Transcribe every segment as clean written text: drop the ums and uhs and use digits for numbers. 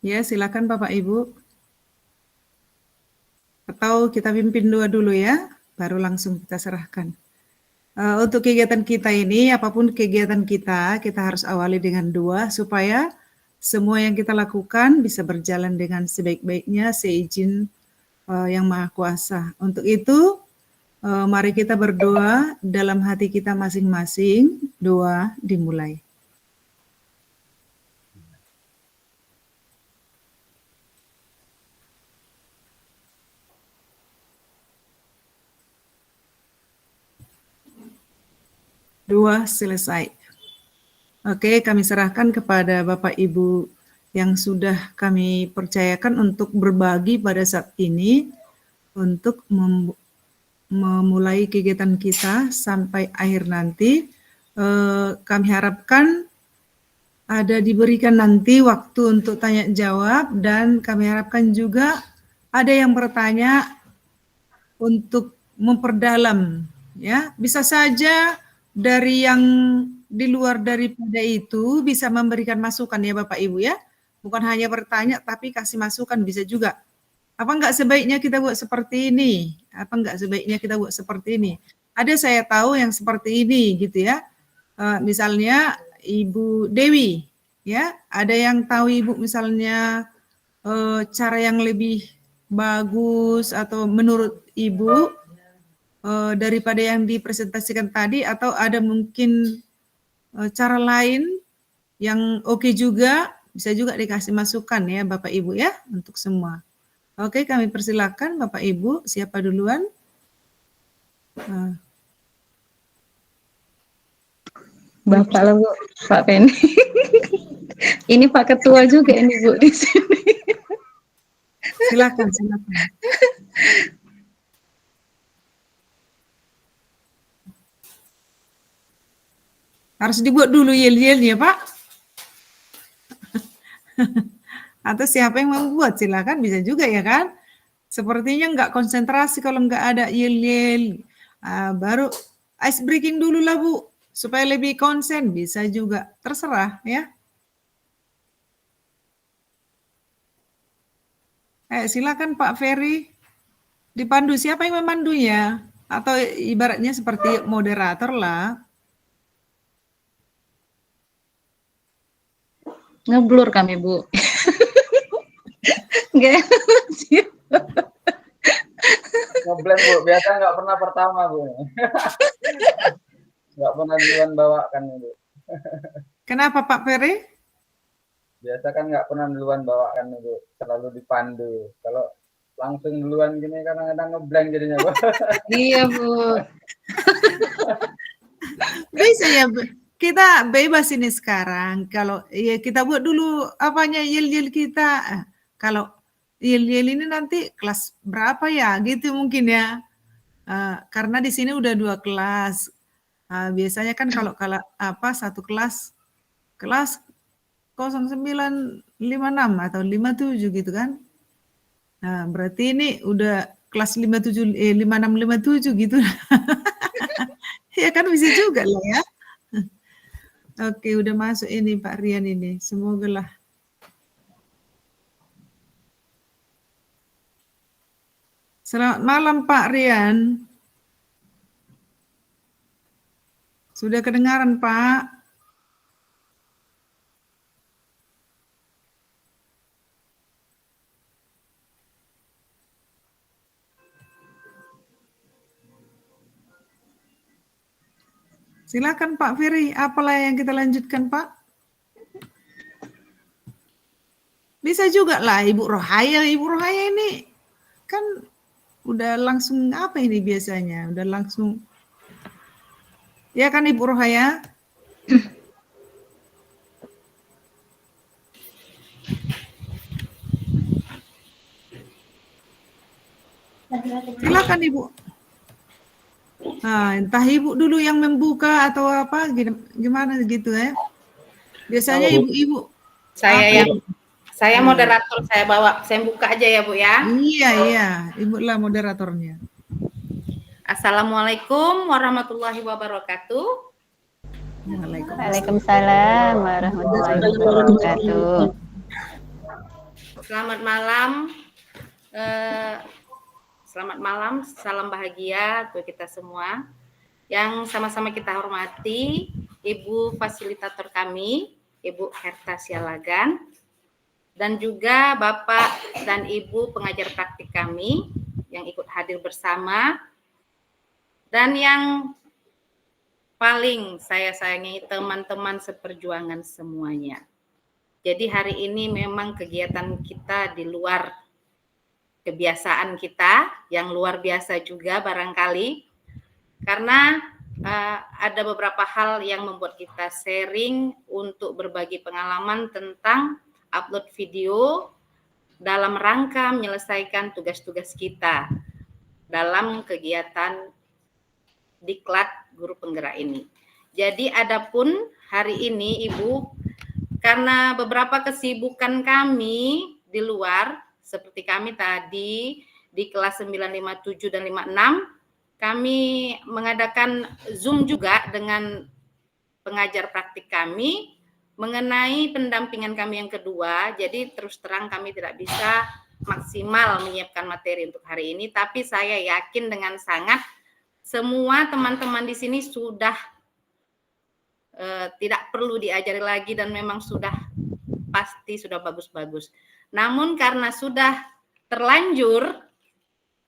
Ya, silakan Bapak Ibu. Atau kita pimpin dua dulu ya, baru langsung kita serahkan. Untuk kegiatan kita ini, apapun kegiatan kita harus awali dengan doa supaya semua yang kita lakukan bisa berjalan dengan sebaik-baiknya seizin Yang Maha Kuasa. Untuk itu, mari kita berdoa dalam hati kita masing-masing. Doa dimulai. Doa selesai. Oke, kami serahkan kepada Bapak Ibu yang sudah kami percayakan untuk berbagi pada saat ini untuk memulai kegiatan kita sampai akhir nanti. Kami harapkan ada diberikan nanti waktu untuk tanya jawab dan kami harapkan juga ada yang bertanya untuk memperdalam, ya. Bisa saja dari yang di luar daripada itu bisa memberikan masukan ya Bapak Ibu ya. Bukan hanya bertanya tapi kasih masukan bisa juga. Apa enggak sebaiknya kita buat seperti ini? Apa enggak sebaiknya kita buat seperti ini? Ada saya tahu yang seperti ini gitu ya. Misalnya Ibu Dewi ya, ada yang tahu Ibu misalnya cara yang lebih bagus atau menurut Ibu daripada yang dipresentasikan tadi, atau ada mungkin cara lain yang oke juga, bisa juga dikasih masukan ya Bapak Ibu ya untuk semua. Oke, kami persilakan Bapak Ibu, siapa duluan? Bapak lah Bu, Pak Penny. Ini Pak Ketua juga ini Bu di sini. Silakan. Harus dibuat dulu yel-yelnya Pak. Atau siapa yang membuat, silakan, bisa juga ya kan. Sepertinya nggak konsentrasi kalau nggak ada yel-yel. Baru ice breaking dulu lah Bu, supaya lebih konsen, bisa juga, terserah ya. Silakan Pak Ferry, dipandu, siapa yang memandunya? Atau ibaratnya seperti moderator lah. Ngeblur kami Bu. Nggak sih. Ngeblank Bu, biasa nggak pernah pertama Bu. Nggak pernah duluan bawakan Bu. Kenapa Pak Ferry? Biasa kan nggak pernah duluan bawakan Bu, selalu dipandu. Kalau langsung duluan gini kadang-kadang ngeblank jadinya Bu. Iya Bu. Bisa ya Bu. Kita bebas ini sekarang. Kalau ya kita buat dulu apanya yel-yel kita. Kalau yel-yel ini nanti kelas berapa ya? Gitu mungkin ya. Karena di sini udah 2 kelas. Biasanya kan kalau satu kelas 0956 atau 57 gitu kan. Nah, berarti ini udah kelas 5657 gitu. Ya kan bisa juga lah ya. Oke, udah masuk ini Pak Rian ini. Semoga lah. Selamat malam Pak Rian. Sudah kedengaran Pak? Silakan Pak Ferry, apalah yang kita lanjutkan Pak? Bisa juga lah Ibu Rohaya. Ibu Rohaya ini kan udah langsung apa ini biasanya? Udah langsung. Ya kan Ibu Rohaya? Silakan Ibu. Entah Ibu dulu yang membuka atau apa, gimana gitu ya. Biasanya ibu-ibu. Saya moderator, saya buka aja ya Bu ya. Iya, Ibu lah moderatornya. Assalamualaikum warahmatullahi wabarakatuh. Waalaikumsalam warahmatullahi wabarakatuh. Selamat malam. Selamat malam, salam bahagia untuk kita semua. Yang sama-sama kita hormati Ibu fasilitator kami, Ibu Herta Sialagan, dan juga Bapak dan Ibu pengajar praktik kami yang ikut hadir bersama, dan yang paling saya sayangi teman-teman seperjuangan semuanya. Jadi hari ini memang kegiatan kita di luar kebiasaan kita, yang luar biasa juga barangkali, karena ada beberapa hal yang membuat kita sharing untuk berbagi pengalaman tentang upload video dalam rangka menyelesaikan tugas-tugas kita dalam kegiatan Diklat Guru Penggerak ini. Jadi adapun hari ini Ibu, karena beberapa kesibukan kami di luar, seperti kami tadi di kelas 957 dan 56, kami mengadakan Zoom juga dengan pengajar praktik kami mengenai pendampingan kami yang kedua. Jadi terus terang kami tidak bisa maksimal menyiapkan materi untuk hari ini, tapi saya yakin dengan sangat semua teman-teman di sini sudah tidak perlu diajari lagi dan memang sudah pasti sudah bagus-bagus. Namun karena sudah terlanjur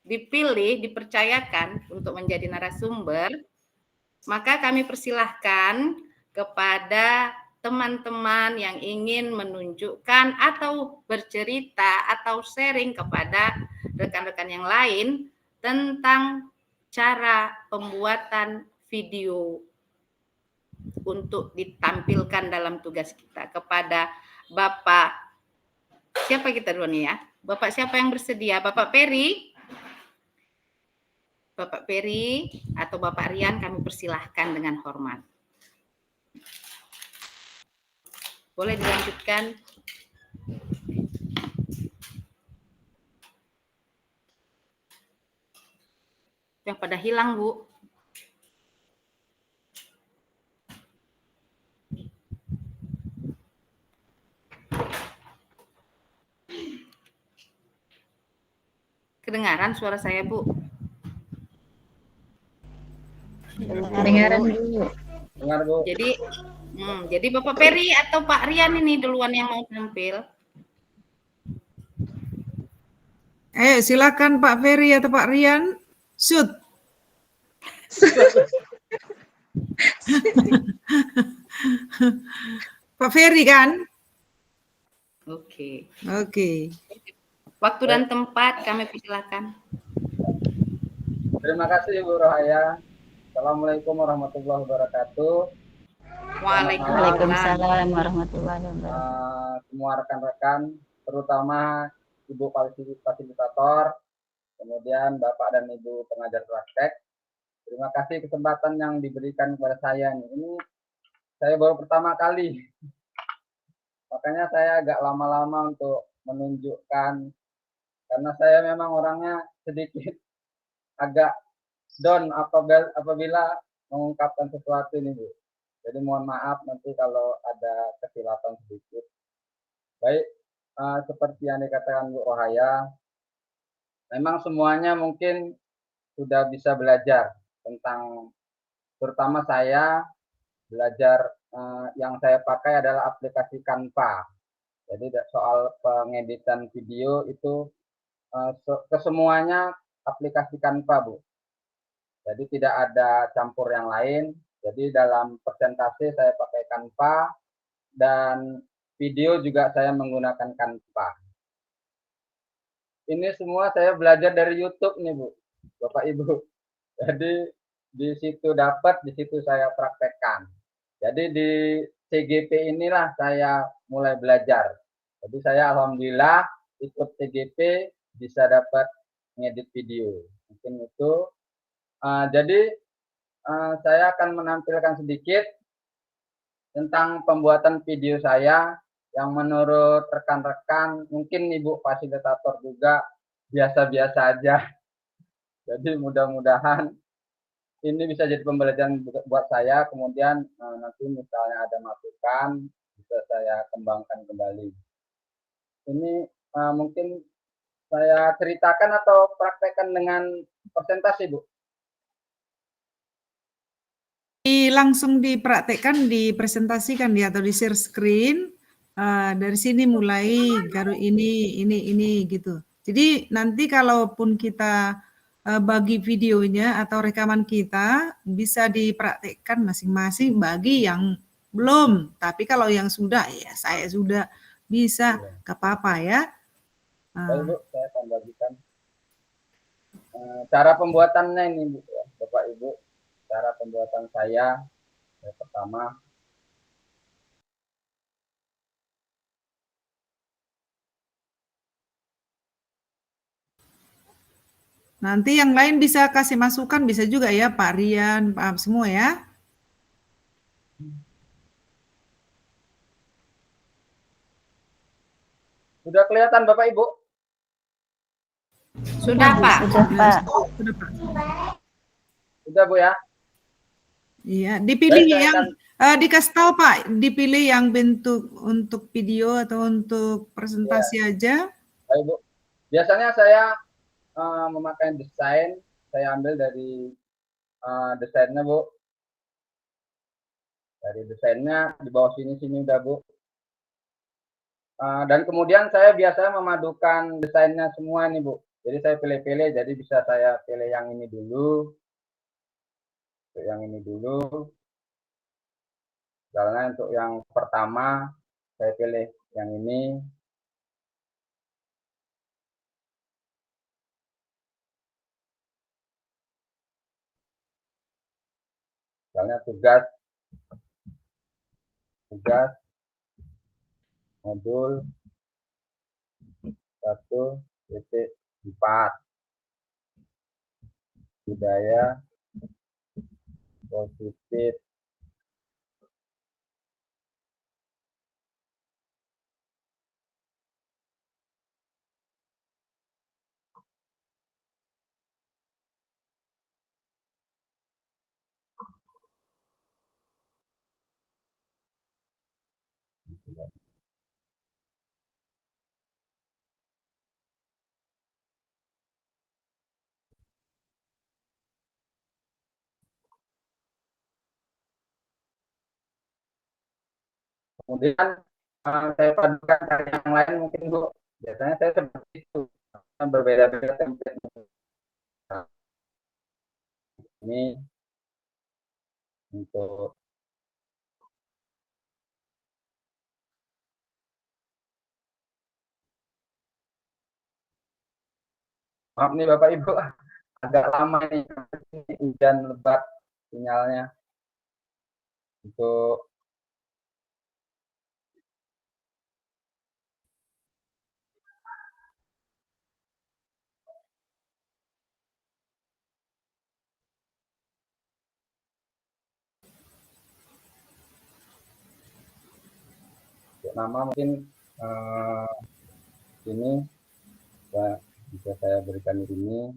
dipilih, dipercayakan untuk menjadi narasumber, maka kami persilahkan kepada teman-teman yang ingin menunjukkan atau bercerita atau sharing kepada rekan-rekan yang lain tentang cara pembuatan video untuk ditampilkan dalam tugas kita. Kepada Bapak, siapa kita dulu nih ya? Bapak siapa yang bersedia? Bapak Peri? Bapak Peri atau Bapak Rian, kami persilahkan dengan hormat. Boleh dilanjutkan? Yang pada hilang, Bu. Kedengaran suara saya, Bu? Kedengaran dulu. Dengar, Bu. Jadi Bapak Peri atau Pak Rian ini duluan yang mau tampil. Silakan Pak Ferry atau Pak Rian. Shoot. Pak Ferry kan? Oke. Waktu dan tempat kami persilakan. Terima kasih Bu Rohaya. Assalamualaikum warahmatullahi wabarakatuh. Waalaikumsalam warahmatullahi wabarakatuh. Semua rekan-rekan, terutama Ibu fasilitator, kemudian Bapak dan Ibu pengajar praktek. Terima kasih kesempatan yang diberikan kepada saya. Ini saya baru pertama kali, makanya saya agak lama-lama untuk menunjukkan, karena saya memang orangnya sedikit agak down apabila mengungkapkan sesuatu ini, Bu. Jadi mohon maaf nanti kalau ada kesilapan sedikit. Baik, seperti yang dikatakan Bu Rohaya, memang semuanya mungkin sudah bisa belajar tentang, terutama saya belajar yang saya pakai adalah aplikasi Canva. Jadi soal pengeditan video itu kesemuanya aplikasi Canva, Bu. Jadi tidak ada campur yang lain. Jadi dalam presentasi saya pakai Canva dan video juga saya menggunakan Canva. Ini semua saya belajar dari YouTube nih, Bu, Bapak Ibu. Jadi di situ dapat, di situ saya praktekkan. Jadi di CGP inilah saya mulai belajar. Jadi saya alhamdulillah ikut CGP bisa dapat ngedit video. Mungkin itu. Jadi saya akan menampilkan sedikit tentang pembuatan video saya yang menurut rekan-rekan, mungkin Ibu fasilitator juga biasa-biasa aja. Jadi mudah-mudahan ini bisa jadi pembelajaran buat saya, kemudian nanti misalnya ada masukan, bisa saya kembangkan kembali. Ini mungkin saya ceritakan atau praktekkan dengan presentasi, Bu? Langsung dipraktekkan, dipresentasikan dia atau di share screen. Dari sini mulai garu ini gitu. Jadi nanti kalaupun kita bagi videonya atau rekaman kita bisa dipraktekkan masing-masing bagi yang belum. Tapi kalau yang sudah ya saya sudah bisa, gak apa-apa ya. Baik, Bu, saya akan bagikan cara pembuatannya ini, Bu, ya, Bapak Ibu. Cara pembuatan saya yang pertama, nanti yang lain bisa kasih masukan, bisa juga ya Pak Rian, Pak semua ya. sudah kelihatan Bapak Ibu? Sudah, Pak. Sudah, Pak. Sudah, Pak. Sudah, Bu, ya? Iya, dipilih Baik, saya yang dikasih tahu Pak, dipilih yang bentuk untuk video atau untuk presentasi aja. Baik, Bu. Biasanya saya memakai desain, saya ambil dari desainnya, Bu. Dari desainnya di bawah sini udah, Bu. Dan kemudian saya biasanya memadukan desainnya semua nih, Bu. Jadi saya pilih-pilih, jadi bisa saya pilih yang ini dulu. Yang ini dulu. Misalnya untuk yang pertama, saya pilih yang ini. Misalnya tugas modul 1.4 budaya positif kemudian saya padukan dari yang lain mungkin, Bu. Biasanya saya seperti itu, berbeda-beda template. Nah, ini untuk maaf nih Bapak Ibu, agak lama nih, hujan lebat sinyalnya. Untuk nama mungkin ini ya, bisa saya berikan di sini.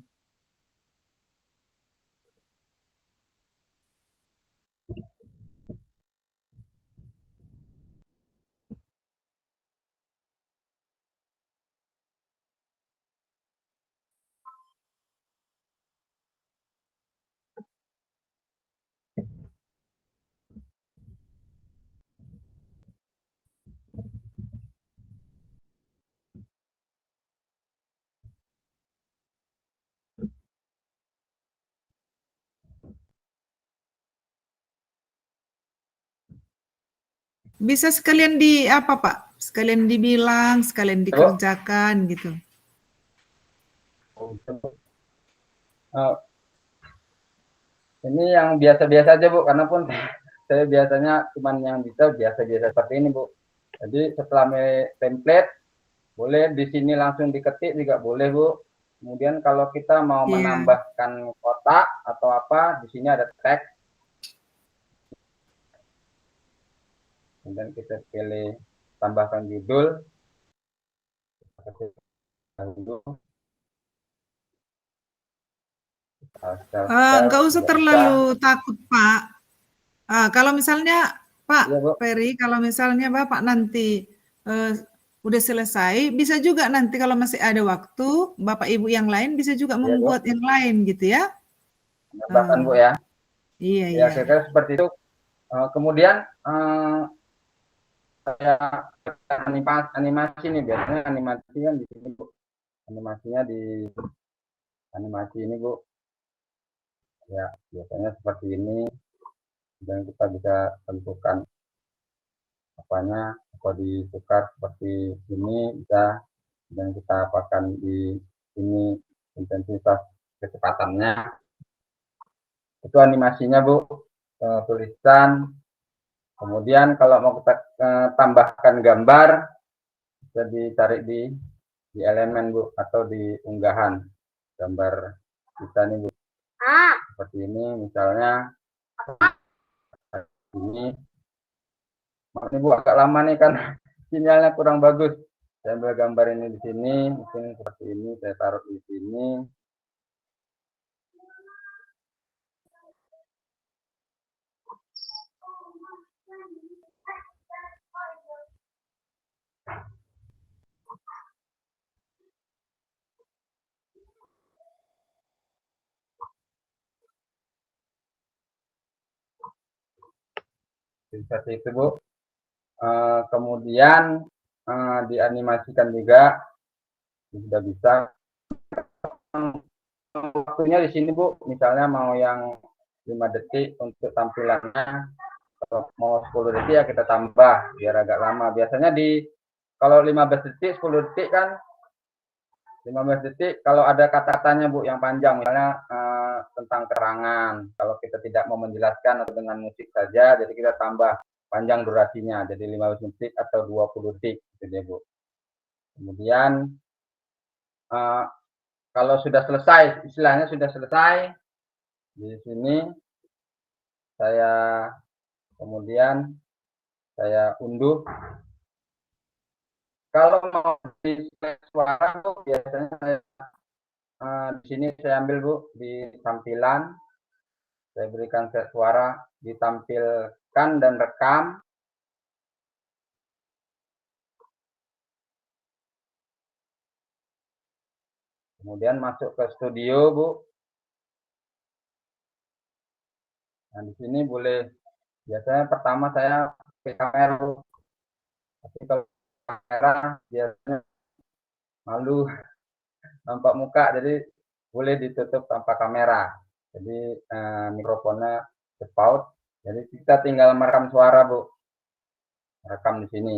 Bisa sekalian di apa Pak? Sekalian dibilang, sekalian dikerjakan gitu. Ini yang biasa-biasa aja, Bu, karena pun saya biasanya cuman yang bisa biasa-biasa seperti ini, Bu. Jadi setelah template, boleh di sini langsung diketik juga boleh, Bu. Kemudian kalau kita mau menambahkan kotak atau apa, di sini ada teks. Kemudian kita pilih tambahkan judul. Nggak usah terlalu takut Pak. Kalau misalnya Pak ya, Ferry, kalau misalnya Bapak nanti udah selesai, bisa juga nanti kalau masih ada waktu, Bapak Ibu yang lain bisa juga Ya, Bu. membuat yang lain gitu ya. Bahkan Bu ya. Iya, Ya, iya. kira-kira seperti itu. Kemudian saya animasi nih, biasanya animasi kan di sini Bu. Animasinya di animasi ini Bu. Ya, biasanya seperti ini. Dan kita bisa tentukan apanya, atau ditukar seperti ini bisa, dan kita apakan di sini intensitas kecepatannya. Itu animasinya Bu. Tulisan. Kemudian kalau mau kita tambahkan gambar, bisa dicari di elemen Bu, atau di unggahan gambar kita nih Bu. Seperti ini misalnya. Ini Bu agak lama nih kan sinyalnya kurang bagus. Saya ambil gambar ini di sini, mungkin seperti ini, saya taruh di sini. Seperti itu Bu. Kemudian dianimasikan juga, sudah bisa. Waktunya di sini Bu, misalnya mau yang 5 detik untuk tampilannya, kalau mau 10 detik ya kita tambah biar agak lama. Biasanya kalau 15 detik, 10 detik kan, 15 detik kalau ada kata-katanya Bu yang panjang, misalnya tentang keterangan. Kalau kita tidak mau menjelaskan atau dengan musik saja, jadi kita tambah panjang durasinya, jadi 15 detik atau 20 detik gitu ya Bu. Kemudian kalau sudah selesai, istilahnya sudah selesai, di sini kemudian saya unduh. Kalau mau di suara tuh biasanya saya di sini saya ambil Bu, di tampilan, saya berikan set suara, ditampilkan dan rekam. Kemudian masuk ke studio Bu. Nah di sini boleh, biasanya pertama saya pakai kamera Bu. Tapi kalau kamera biasanya malu nampak muka, jadi boleh ditutup tanpa kamera. Jadi mikrofonnya default. Jadi kita tinggal merekam suara Bu. Rekam di sini.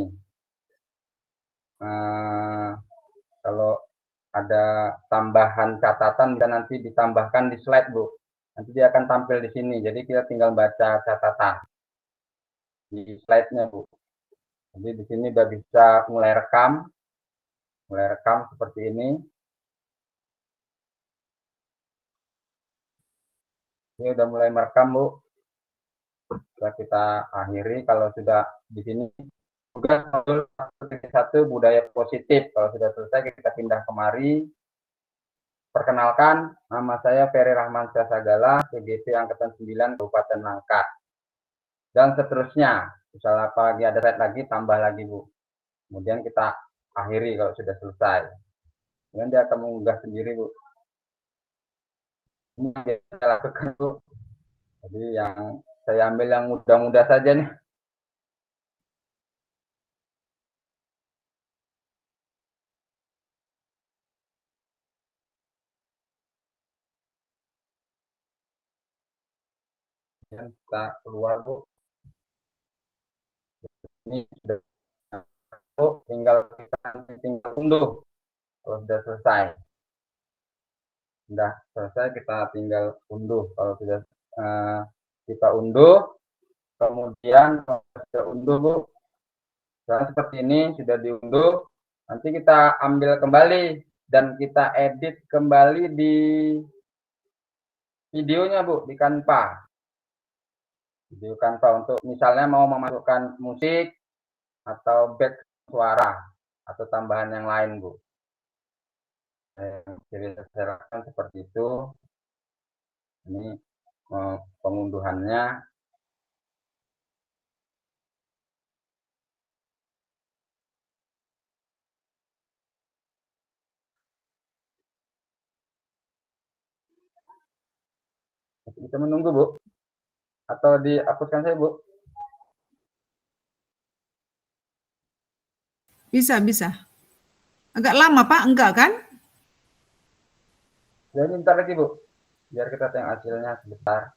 Kalau ada tambahan catatan bisa nanti ditambahkan di slide Bu. Nanti dia akan tampil di sini. Jadi kita tinggal baca catatan di slide-nya Bu. Jadi di sini udah bisa mulai rekam seperti ini. Ini udah mulai merekam Bu. Sudah kita akhiri. Kalau sudah di sini tugas modul 1 budaya positif. Kalau sudah selesai kita pindah kemari. Perkenalkan, nama saya Ferry Rahmansyah Sagala, PGP Angkatan 9 Kabupaten Langkat. Dan seterusnya. Misalnya apa lagi ada slide lagi, tambah lagi Bu. Kemudian kita akhiri kalau sudah selesai. Kemudian dia akan mengunggah sendiri Bu. Ini yang saya lakukan Bu. Jadi yang saya ambil yang mudah-mudah saja nih. Dan kita keluar Bu. Ini sudah Bu, tinggal unduh kalau sudah selesai. Sudah selesai kita tinggal unduh. Kalau sudah kita unduh, kemudian kita unduh Bu. Nah, seperti ini sudah diunduh. Nanti kita ambil kembali dan kita edit kembali di videonya Bu, di Canva. Video Canva untuk misalnya mau memasukkan musik atau back suara atau tambahan yang lain Bu. Jadi saya lakukan seperti itu. Ini pengunduhannya. Masih bisa menunggu, Bu? Atau dihapuskan saya, Bu? Bisa, bisa. Agak lama, Pak? Enggak kan? Ya, ini bentar lagi, Bu. Biar kita tengok hasilnya sebentar.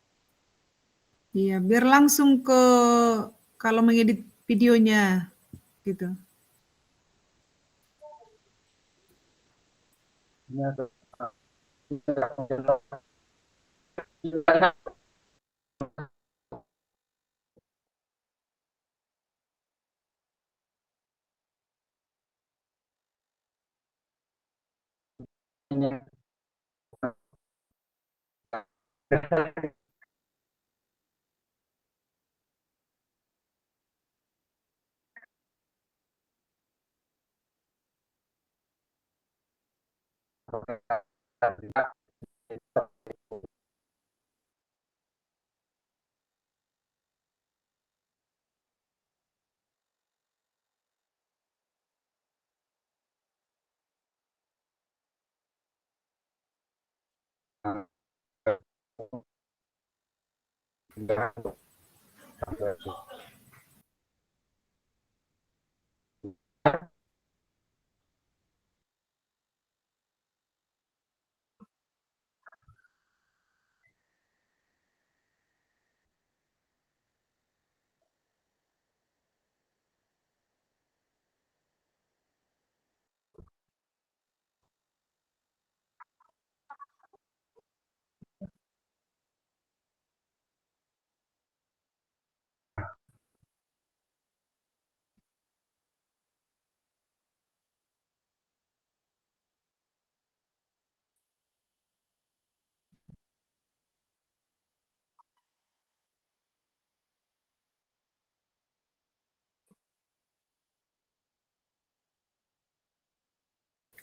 Iya, biar langsung ke kalau mengedit videonya gitu. Ini untuk ini.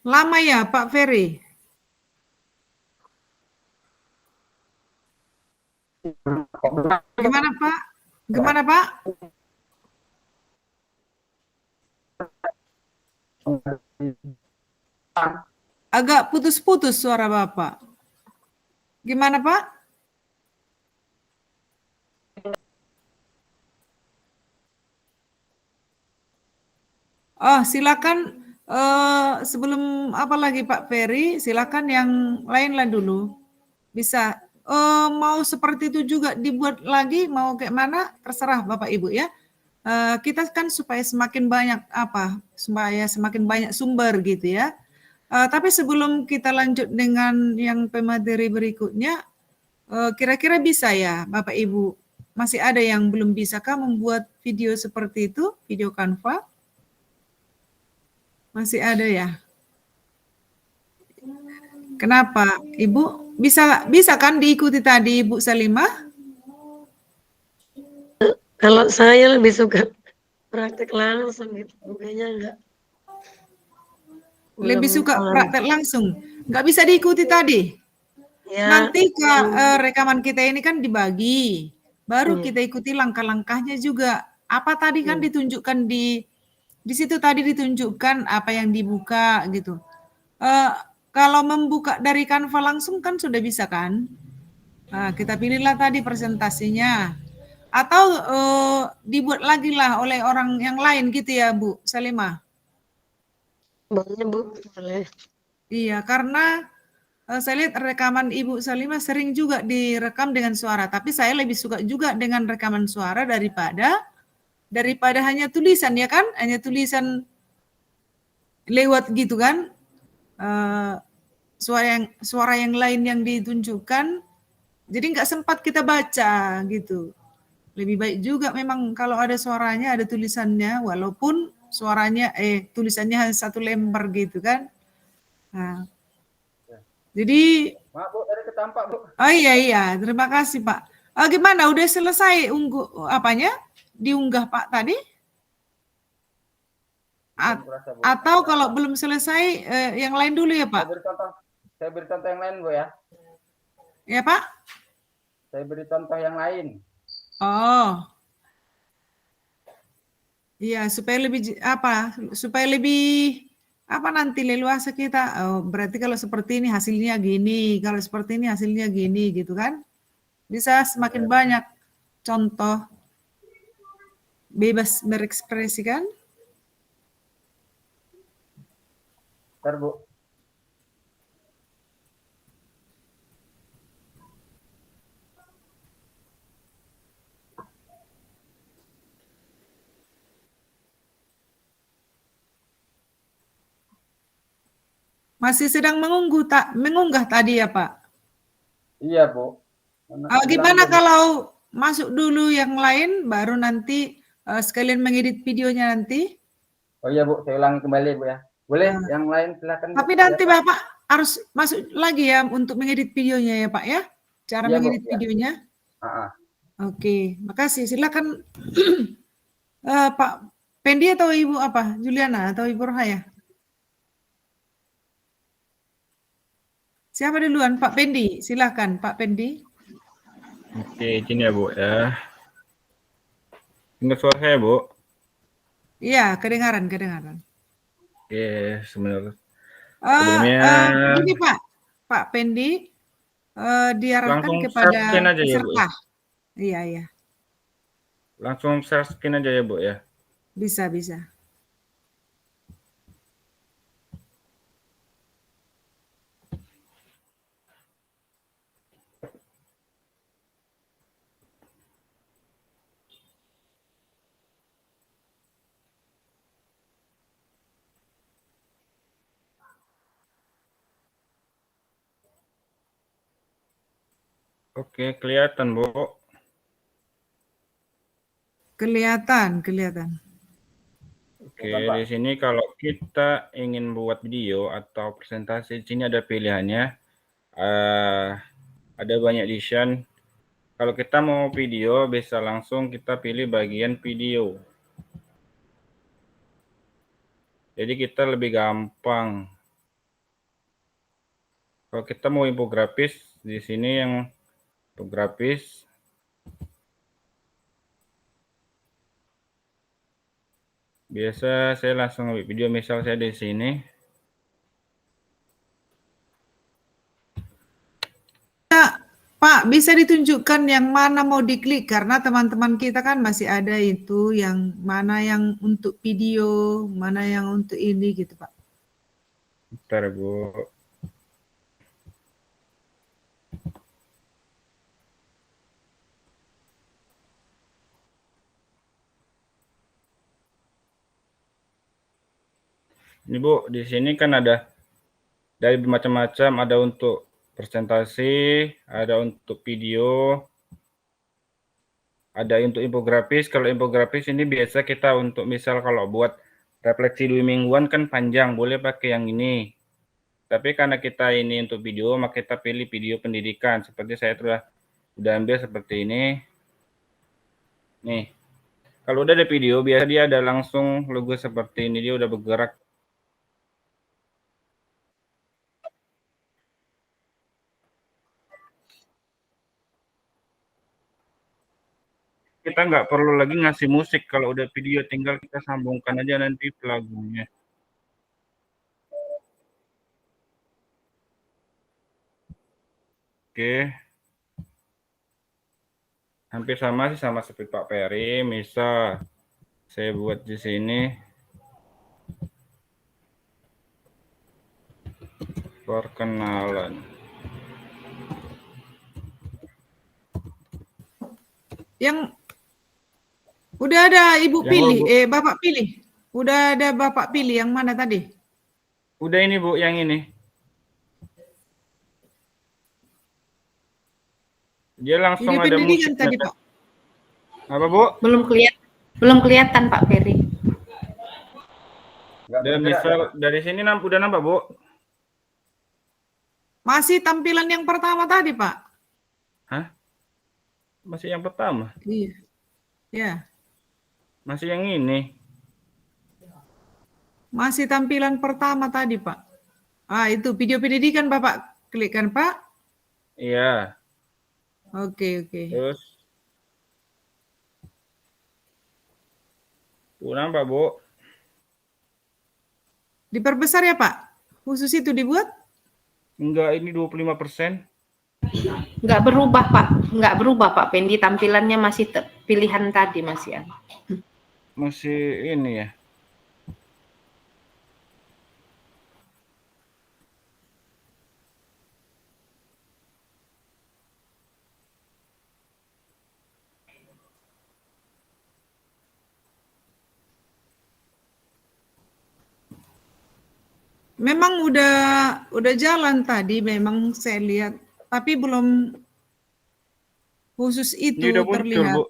Lama ya, Pak Ferry? Gimana, Pak? Gimana, Pak? Agak putus-putus suara Bapak. Gimana, Pak? Oh, silakan sebelum apa lagi Pak Ferry, silakan yang lain dulu. Bisa mau seperti itu juga dibuat lagi, mau kayak mana terserah Bapak Ibu ya. Kita kan supaya semakin banyak supaya semakin banyak sumber gitu ya. Tapi sebelum kita lanjut dengan yang pemateri berikutnya, kira-kira bisa ya Bapak Ibu? Masih ada yang belum bisakah membuat video seperti itu, video Canva? Masih ada ya? Kenapa? Ibu bisa kan diikuti tadi Ibu Salimah? Kalau saya lebih suka praktek langsung gitu, bukannya enggak. Lebih suka praktek langsung. Nggak bisa diikuti tadi? Ya, Nanti rekaman kita ini kan dibagi. Baru kita ikuti langkah-langkahnya juga. Apa tadi kan ditunjukkan di situ tadi ditunjukkan apa yang dibuka gitu. Kalau membuka dari Canva langsung kan sudah bisa kan? Nah, kita pilihlah tadi presentasinya. Atau dibuat lagi lah oleh orang yang lain gitu ya Bu Salimah? boleh Bu, boleh. Iya, karena saya lihat rekaman Ibu Salimah sering juga direkam dengan suara, tapi saya lebih suka juga dengan rekaman suara daripada hanya tulisan ya kan? Hanya tulisan lewat gitu kan? Suara yang lain yang ditunjukkan, jadi nggak sempat kita baca gitu. Lebih baik juga memang kalau ada suaranya, ada tulisannya, walaupun tulisannya hanya satu lembar gitu kan. Nah, jadi Maaf, Bu, tadi ketampak, Bu. oh iya, terima kasih Pak. Gimana, udah selesai diunggah Pak tadi? Kurasa, Bu. Atau kalau belum selesai, yang lain dulu ya Pak? Saya beri contoh yang lain, Bu ya. Ya Pak? Saya beri contoh yang lain. Oh, iya supaya lebih nanti leluasa kita. Oh, berarti kalau seperti ini hasilnya gini, kalau seperti ini hasilnya gini gitu kan? bisa semakin banyak contoh bebas berekspresi kan? Bentar, Bu. Masih sedang mengunggah tadi ya Pak? Iya, Bu. Hilang Gimana dulu. kalau masuk dulu yang lain, baru nanti sekalian mengedit videonya nanti? Oh iya, Bu, saya ulangi kembali, Bu ya. Boleh, yang lain silakan, Bu. Tapi Ya, nanti Pak. Bapak harus masuk lagi ya untuk mengedit videonya ya Pak ya? Cara Iya, Bu. mengedit Ya. videonya? Ah, ah. Oke, makasih. Silakan Pak Pendi atau Ibu apa? Juliana atau Ibu Rohaya? Siapa duluan? Pak Pendi. Silakan Pak Pendi. Oke, izin ya Bu ya. Dengar suara saya Bu? Iya, kedengaran. Oke, sebenarnya sebelumnya Begini Pak Pendi, diarahkan langsung share kepada screen aja ya Bu ya. peserta. Iya, Langsung share screen aja ya Bu ya. bisa. Oke, kelihatan Bu. Kelihatan. Oke, di sini kalau kita ingin buat video atau presentasi, di sini ada pilihannya. Ada banyak desain. Kalau kita mau video, bisa langsung kita pilih bagian video. Jadi kita lebih gampang. Kalau kita mau infografis, di sini yang infografis. Biasa saya langsung ambil video, misal saya di sini. Pak, bisa ditunjukkan yang mana mau diklik karena teman-teman kita kan masih ada itu yang mana yang untuk video, mana yang untuk ini gitu, Pak. Bentar, Bu. Ini Bu, di sini kan ada dari macam-macam, ada untuk presentasi, ada untuk video, ada untuk infografis. Kalau infografis ini biasa kita untuk misal kalau buat refleksi 2 mingguan kan panjang, boleh pakai yang ini. Tapi karena kita ini untuk video, maka kita pilih video pendidikan. Seperti saya udah ambil seperti ini. Nih, kalau udah ada video, biasa dia ada langsung logo seperti ini, dia udah bergerak. Kita nggak perlu lagi ngasih musik kalau udah video, tinggal kita sambungkan aja nanti lagunya. Oke. Hampir sama sih, sama seperti Pak Peri. Misal saya buat di sini perkenalan. Yang udah ada Ibu Yang pilih, logo. Bapak pilih. Udah ada Bapak pilih yang mana tadi? Udah ini Bu, yang ini. Dia langsung Video ada pendidikan musiknya. tadi, Pak. Apa Bu? Belum kelihatan Pak Peri. Dan misal dari sini udah nampak Bu? Masih tampilan yang pertama tadi, Pak. Hah? Masih yang pertama? Iya. Ya. Masih yang ini? Masih tampilan pertama tadi, Pak. Itu video pendidikan Bapak klikkan, Pak. Iya. Oke. Terus Bu, nampak Bu? Diperbesar ya, Pak? Khusus itu dibuat? Enggak, ini 25%. Nggak berubah Pak, nggak berubah Pak Pendi, tampilannya masih pilihan tadi masih ya. Masih ini ya. Memang udah jalan tadi, memang saya lihat, tapi belum khusus Ini itu udah muncul, terlihat. Bu.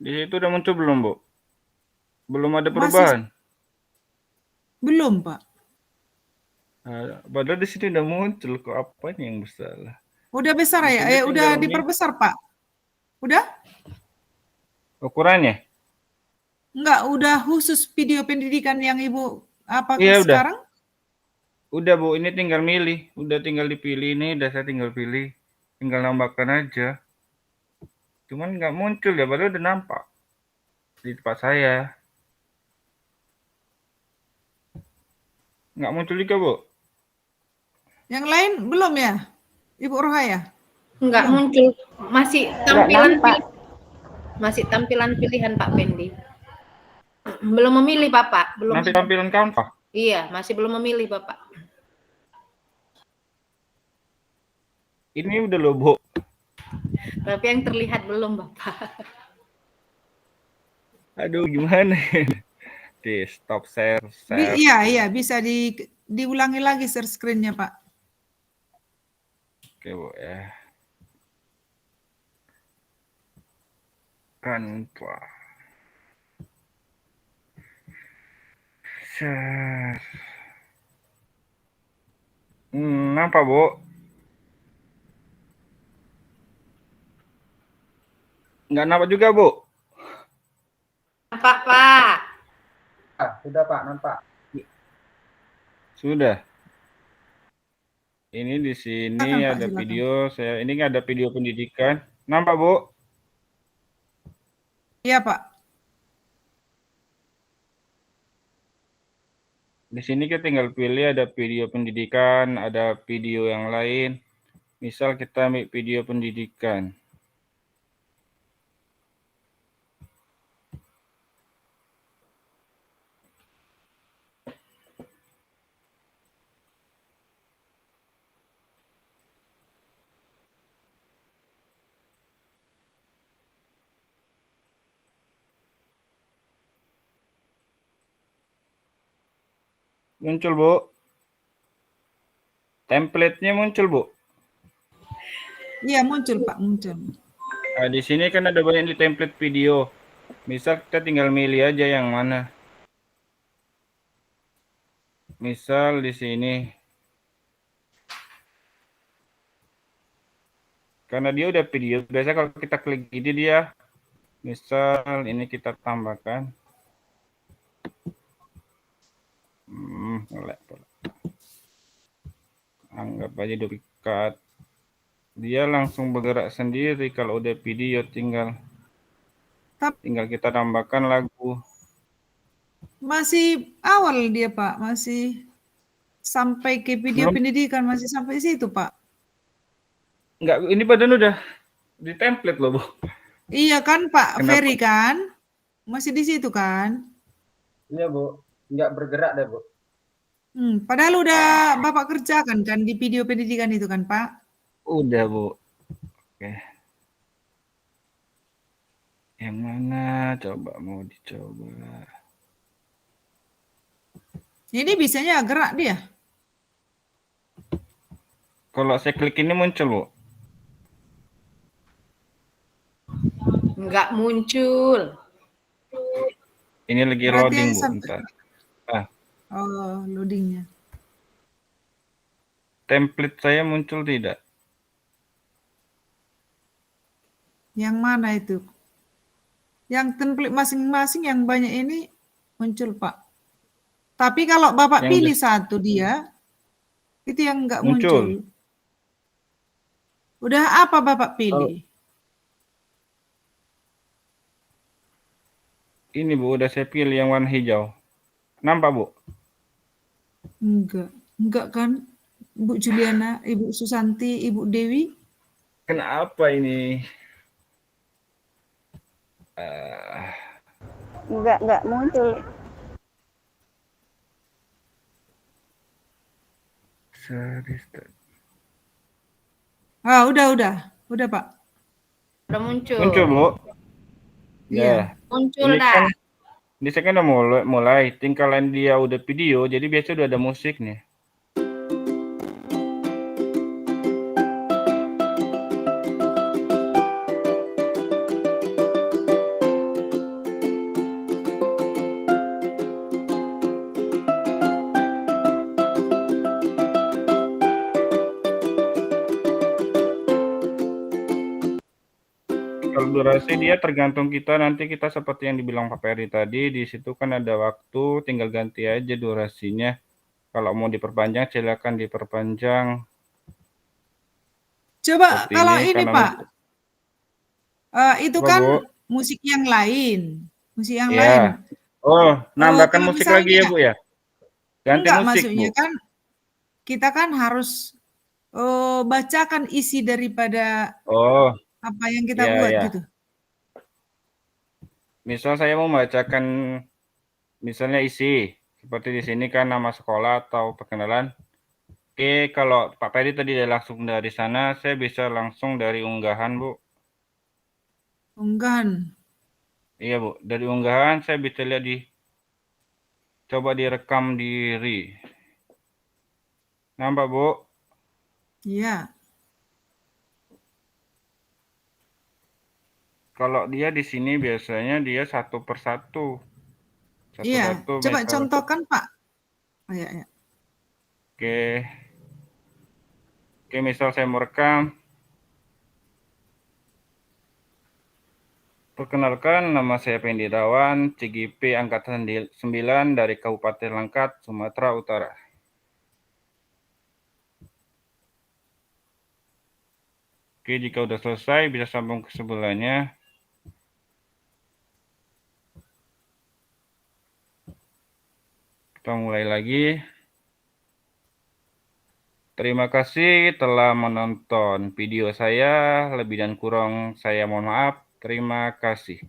Di situ udah muncul belum, Bu? Belum ada Masih perubahan. belum, Pak. Padahal di sini udah muncul, kok apanya yang bersalah? Udah besar Di ya? sini Udah tinggal diperbesar, Pak. Udah? ukurannya. Enggak, udah khusus video pendidikan yang Ibu apa Iya, udah. sekarang? Udah, Bu, ini tinggal milih. Udah tinggal dipilih ini, udah saya tinggal pilih. Tinggal nambahkan aja. Cuman nggak muncul ya, padahal udah nampak di tempat saya. Nggak muncul juga, Bu. Yang lain belum ya? Ibu Rohaya? Nggak Belum. muncul, masih Nggak tampilan nampak. masih tampilan pilihan Pak Pendi. Belum memilih Bapak, belum. Nanti tampilan Canva. Iya, masih belum memilih Bapak. Ini udah loh, Bu. Tapi yang terlihat belum Bapak. Aduh, gimana? Di stop share. Iya, bisa diulangi lagi share screen-nya, Pak. Oke, Bu ya. Canva. Share. Nampak, Bu? Nggak nampak juga, Bu? Nampak Pak. Sudah Pak, nampak. Sudah. Ini di sini Silakan, Pak, ada silakan. video saya. Ini ada video pendidikan. Nampak, Bu? Iya, Pak. Di sini kita tinggal pilih ada video pendidikan, ada video yang lain. Misal kita ambil video pendidikan. Muncul, Bu. Template-nya muncul, Bu. Iya, muncul, Pak, muncul. Nah, di sini kan ada banyak di template video. Misal kita tinggal milih aja yang mana. Misal di sini. Karena dia udah video, biasa kalau kita klik ini dia. Misal ini kita tambahkan. Anggap aja duplikat. Dia langsung bergerak sendiri kalau udah video, tinggal kita tambahkan lagu. Masih awal dia, Pak. Masih sampai ke video pendidikan, masih sampai situ, Pak. Enggak, ini badan udah di template loh, Bu. Iya kan, Pak Kenapa? Ferry kan? Masih di situ kan? Iya Bu, nggak bergerak deh Bu. Padahal udah Bapak kerjakan kan di video pendidikan itu kan, Pak? Udah, Bu. Oke. Yang mana? Coba mau dicoba. Ini bisanya gerak dia. Kalau saya klik ini muncul, Bu. Nggak muncul. Ini lagi Berarti loading, Bu. sampai- Bentar. Oh, loadingnya. Template saya muncul tidak? Yang mana itu? Yang template masing-masing yang banyak ini muncul, Pak. Tapi kalau Bapak Yang pilih satu dia, itu yang nggak Muncul. muncul. Udah apa Bapak pilih? Ini, Bu, udah saya pilih yang warna hijau. Nampak, Bu? Enggak kan? Ibu Juliana, Ibu Susanti, Ibu Dewi. Kenapa ini? Ah, Enggak muncul. restart. Udah Pak. Udah muncul. Muncul, Bu. Iya. Ya. Muncul Ini dah. kan ini saya kan udah mulai. Tingkalan dia udah video, jadi biasa udah ada musiknya. Kalau durasi dia tergantung kita, nanti kita seperti yang dibilang Pak Peri tadi, di situ kan ada waktu, tinggal ganti aja durasinya. Kalau mau diperpanjang silakan diperpanjang. Coba Seperti kalau ini, ini karena Pak, itu Apa, kan Bu? musik yang lain. Musik yang Ya. lain. Oh, nambahkan Kalau musik lagi ya, misalnya Bu ya? Ganti enggak, musik, maksudnya Bu. kan kita kan harus bacakan isi daripada Oh, apa yang kita ya, buat ya. gitu. Misal saya mau membacakan misalnya isi, seperti di sini kan nama sekolah atau perkenalan. Oke, kalau Pak Peri tadi udah langsung dari sana, saya bisa langsung dari unggahan, Bu. Unggahan. Iya, Bu. Dari unggahan saya bisa lihat coba direkam diri. Nampak, Bu? Iya. Kalau dia di sini biasanya dia satu persatu. Iya. Satu-satu Coba misal. contohkan Pak. Oh, ya, ya. Oke. Oke, misal saya mau rekam. Perkenalkan, nama saya Pendi Irawan, CGP Angkatan 9 dari Kabupaten Langkat, Sumatera Utara. Oke, jika udah selesai, bisa sambung ke sebelahnya. Kita mulai lagi. Terima kasih telah menonton video saya. Lebih dan kurang saya mohon maaf. Terima kasih.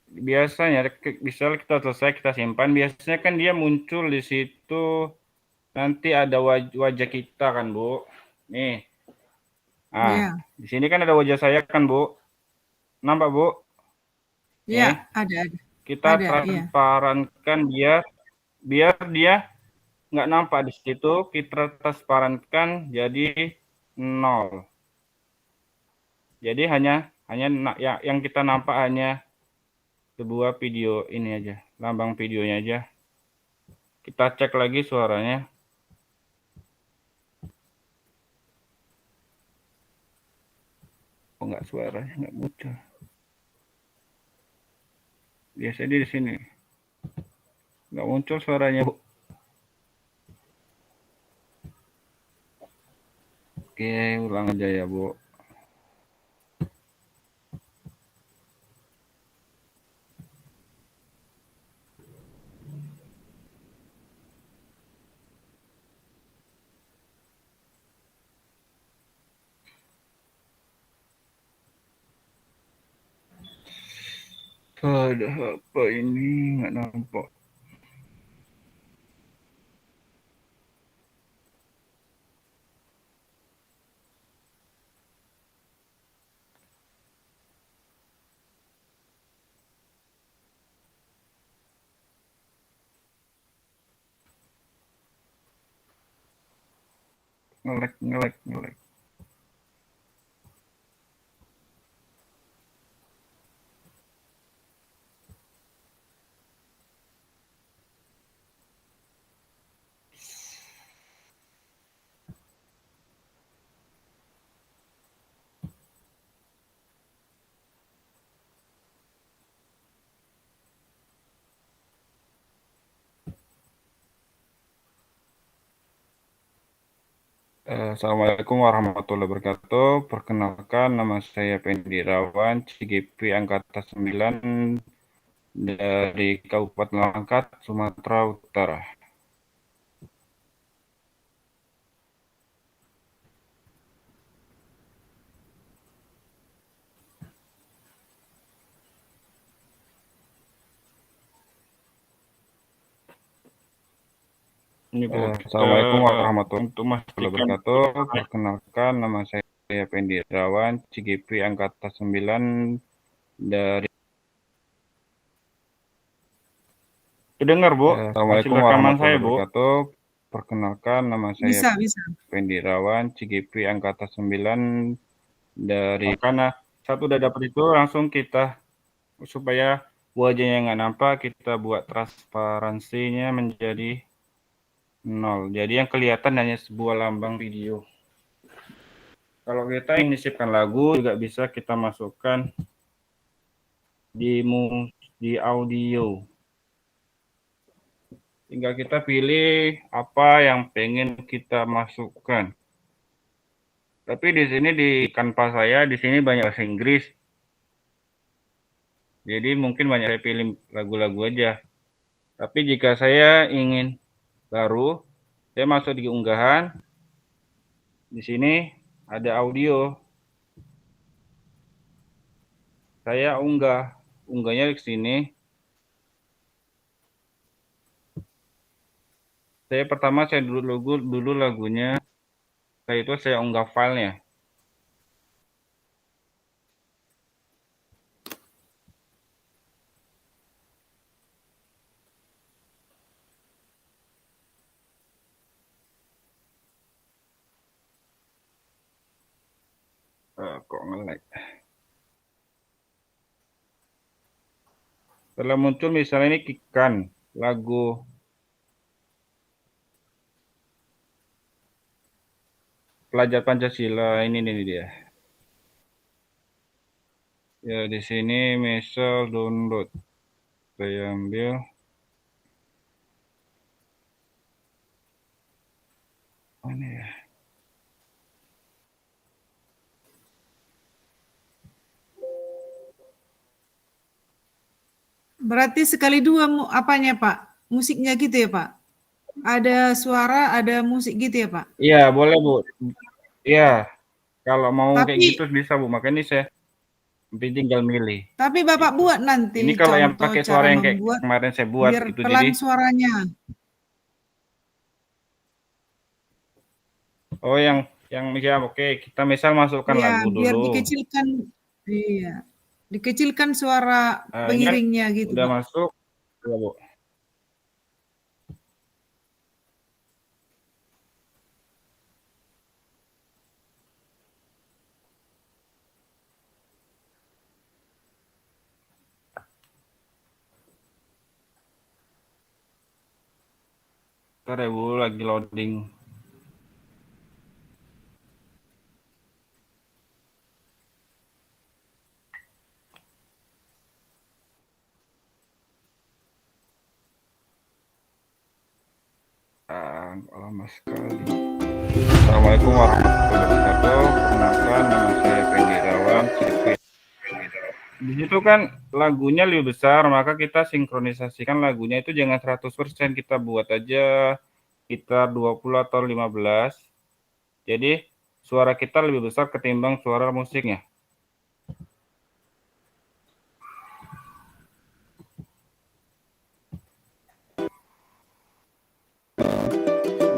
Biasanya bisa kita selesai, kita simpan. Biasanya kan dia muncul di situ. Nanti ada wajah kita kan, Bu. Nih. Nah, Iya. di sini kan ada wajah saya kan, Bu. Nampak, Bu? Iya, Nih. ada. Kita Ada, iya. transparankan dia biar dia nggak nampak di situ. Kita transparankan jadi 0. Jadi hanya yang kita nampak hanya sebuah video ini aja, lambang videonya aja. Kita cek lagi suaranya. Oh, enggak, suaranya enggak muncul. Biasanya di sini. Enggak muncul suaranya, Bu. Oke, ulang aja ya, Bu. Ada apa ini? Nggak nampak. Ngelek. Assalamualaikum warahmatullahi wabarakatuh. Perkenalkan, nama saya Pendi Irawan, CGP Angkatan 9 dari Kabupaten Langkat, Sumatera Utara. Ini Bu. Assalamualaikum warahmatullahi Untuk memastikan wabarakatuh. Perkenalkan, nama saya Pendi Irawan, CGP Angkatan 9 dari. Dengar Bu, Assalamualaikum hasil rekaman saya warahmatullahi Bu. wabarakatuh. Perkenalkan, nama Bisa, saya bisa. Pendi Irawan, CGP Angkatan 9 dari. Karena satu udah dapat itu langsung kita, supaya wajahnya nggak nampak, kita buat transparansinya menjadi 0. Jadi yang kelihatan hanya sebuah lambang video. Kalau kita ingin menyisipkan lagu juga bisa kita masukkan di audio. Tinggal kita pilih apa yang pengen kita masukkan. Tapi di sini di Canva saya di sini banyak bahasa Inggris. Jadi mungkin banyak saya pilih lagu-lagu aja. Tapi jika saya ingin baru, saya masuk di unggahan. Di sini ada audio. Saya unggahnya di sini. Pertama saya dulu lagunya. Setelah itu saya unggah filenya. Kok nge-lag? Setelah muncul misalnya ini Kikan, lagu Pelajar Pancasila, ini nih dia. Ya di sini misal download. Saya ambil. Mana ya? Berarti sekali dua apanya Pak? Musiknya gitu ya Pak? Ada suara, ada musik gitu ya Pak? Iya boleh Bu. Iya, kalau mau kayak Tapi- gitu bisa Bu. Makanya saya tinggal milih. Tapi Bapak buat nanti Ini kalau yang contoh pakai cara suara yang kayak membuat kemarin saya buat biar itu pelan jadi. suaranya. Oh yang ya oke, kita misal masukkan Iya, lagu biar dulu. dikecilkan. Iya. Dikecilkan suara Ini kan pengiringnya gitu udah Pak. masuk. Ya, Bu. Ntar ya Bu, lagi loading. Lama sekali. Assalamualaikum warahmatullahi wabarakatuh. Perkenalkan, nama saya Pendi Irawan. Di situ kan lagunya lebih besar, maka kita sinkronisasikan lagunya itu jangan 100%, kita buat aja sekitar 20 atau 15. Jadi suara kita lebih besar ketimbang suara musiknya.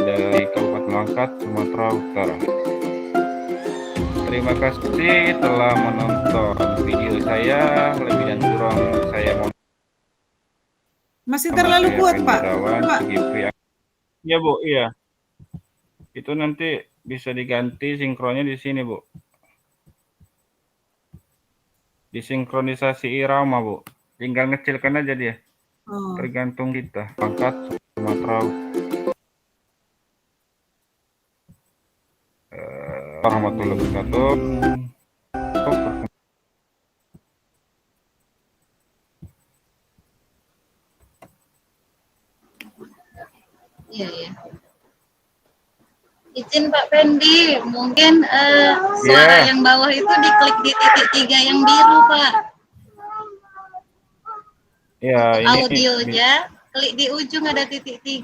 Dari Kabupaten Langkat, Sumatera Utara. Terima kasih telah menonton video saya. Lebih dan kurang saya mohon. Masih terlalu kuat Pak. Pak. Iya Bu, iya. Itu nanti bisa diganti sinkronnya di sini Bu. Disinkronisasi irama Bu. Tinggal ngecilkan aja dia. Oh. Tergantung kita. Angkat Sumatera warahmatullahi wabarakatuh. Iya, iya. Izin Pak Pendi, mungkin suara yang bawah itu diklik di titik 3 yang biru Pak. Ya, ini audionya, klik di ujung ada titik 3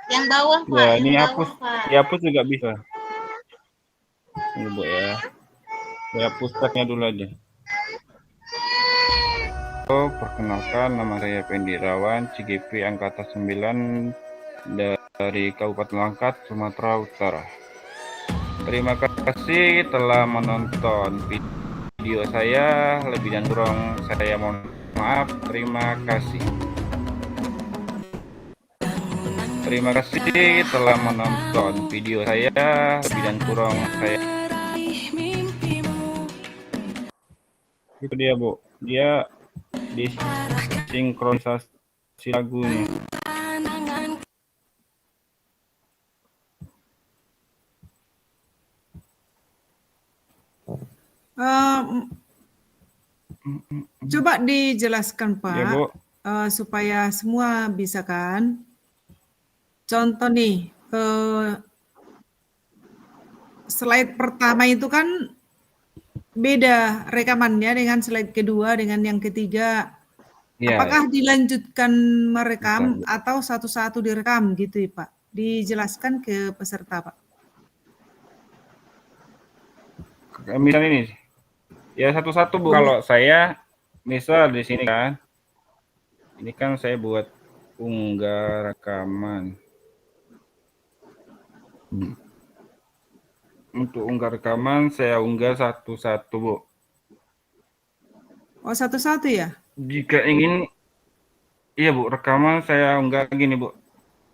yang bawah Pak. Ya, ini yang hapus. bawah, Pak. Dihapus juga bisa. Ini Bu ya. Saya hapus tagnya dulu aja. Perkenalkan, nama saya Pendi Irawan, CGP Angkatan 9 dari Kabupaten Langkat, Sumatera Utara. Terima kasih telah menonton video saya. Lebih dan kurang saya mohon maaf. Terima kasih. Terima kasih telah menonton video saya. Lebih dan kurang saya. Itu dia, Bu. Dia disinkronisasi lagunya. Coba dijelaskan Pak, Ya, Bu. supaya semua bisa kan. Contoh nih, slide pertama itu kan beda rekamannya dengan slide kedua dengan yang ketiga. Ya, Apakah dilanjutkan merekam Bentar, Bu. atau satu-satu direkam gitu ya Pak? Dijelaskan ke peserta Pak. Misal ini, ya satu-satu Bu. Kalau saya, misal di sini kan, ini kan saya buat unggah rekaman. Untuk unggah rekaman, saya unggah satu-satu Bu. Oh satu-satu ya? Jika ingin, iya Bu, rekaman saya unggah gini Bu.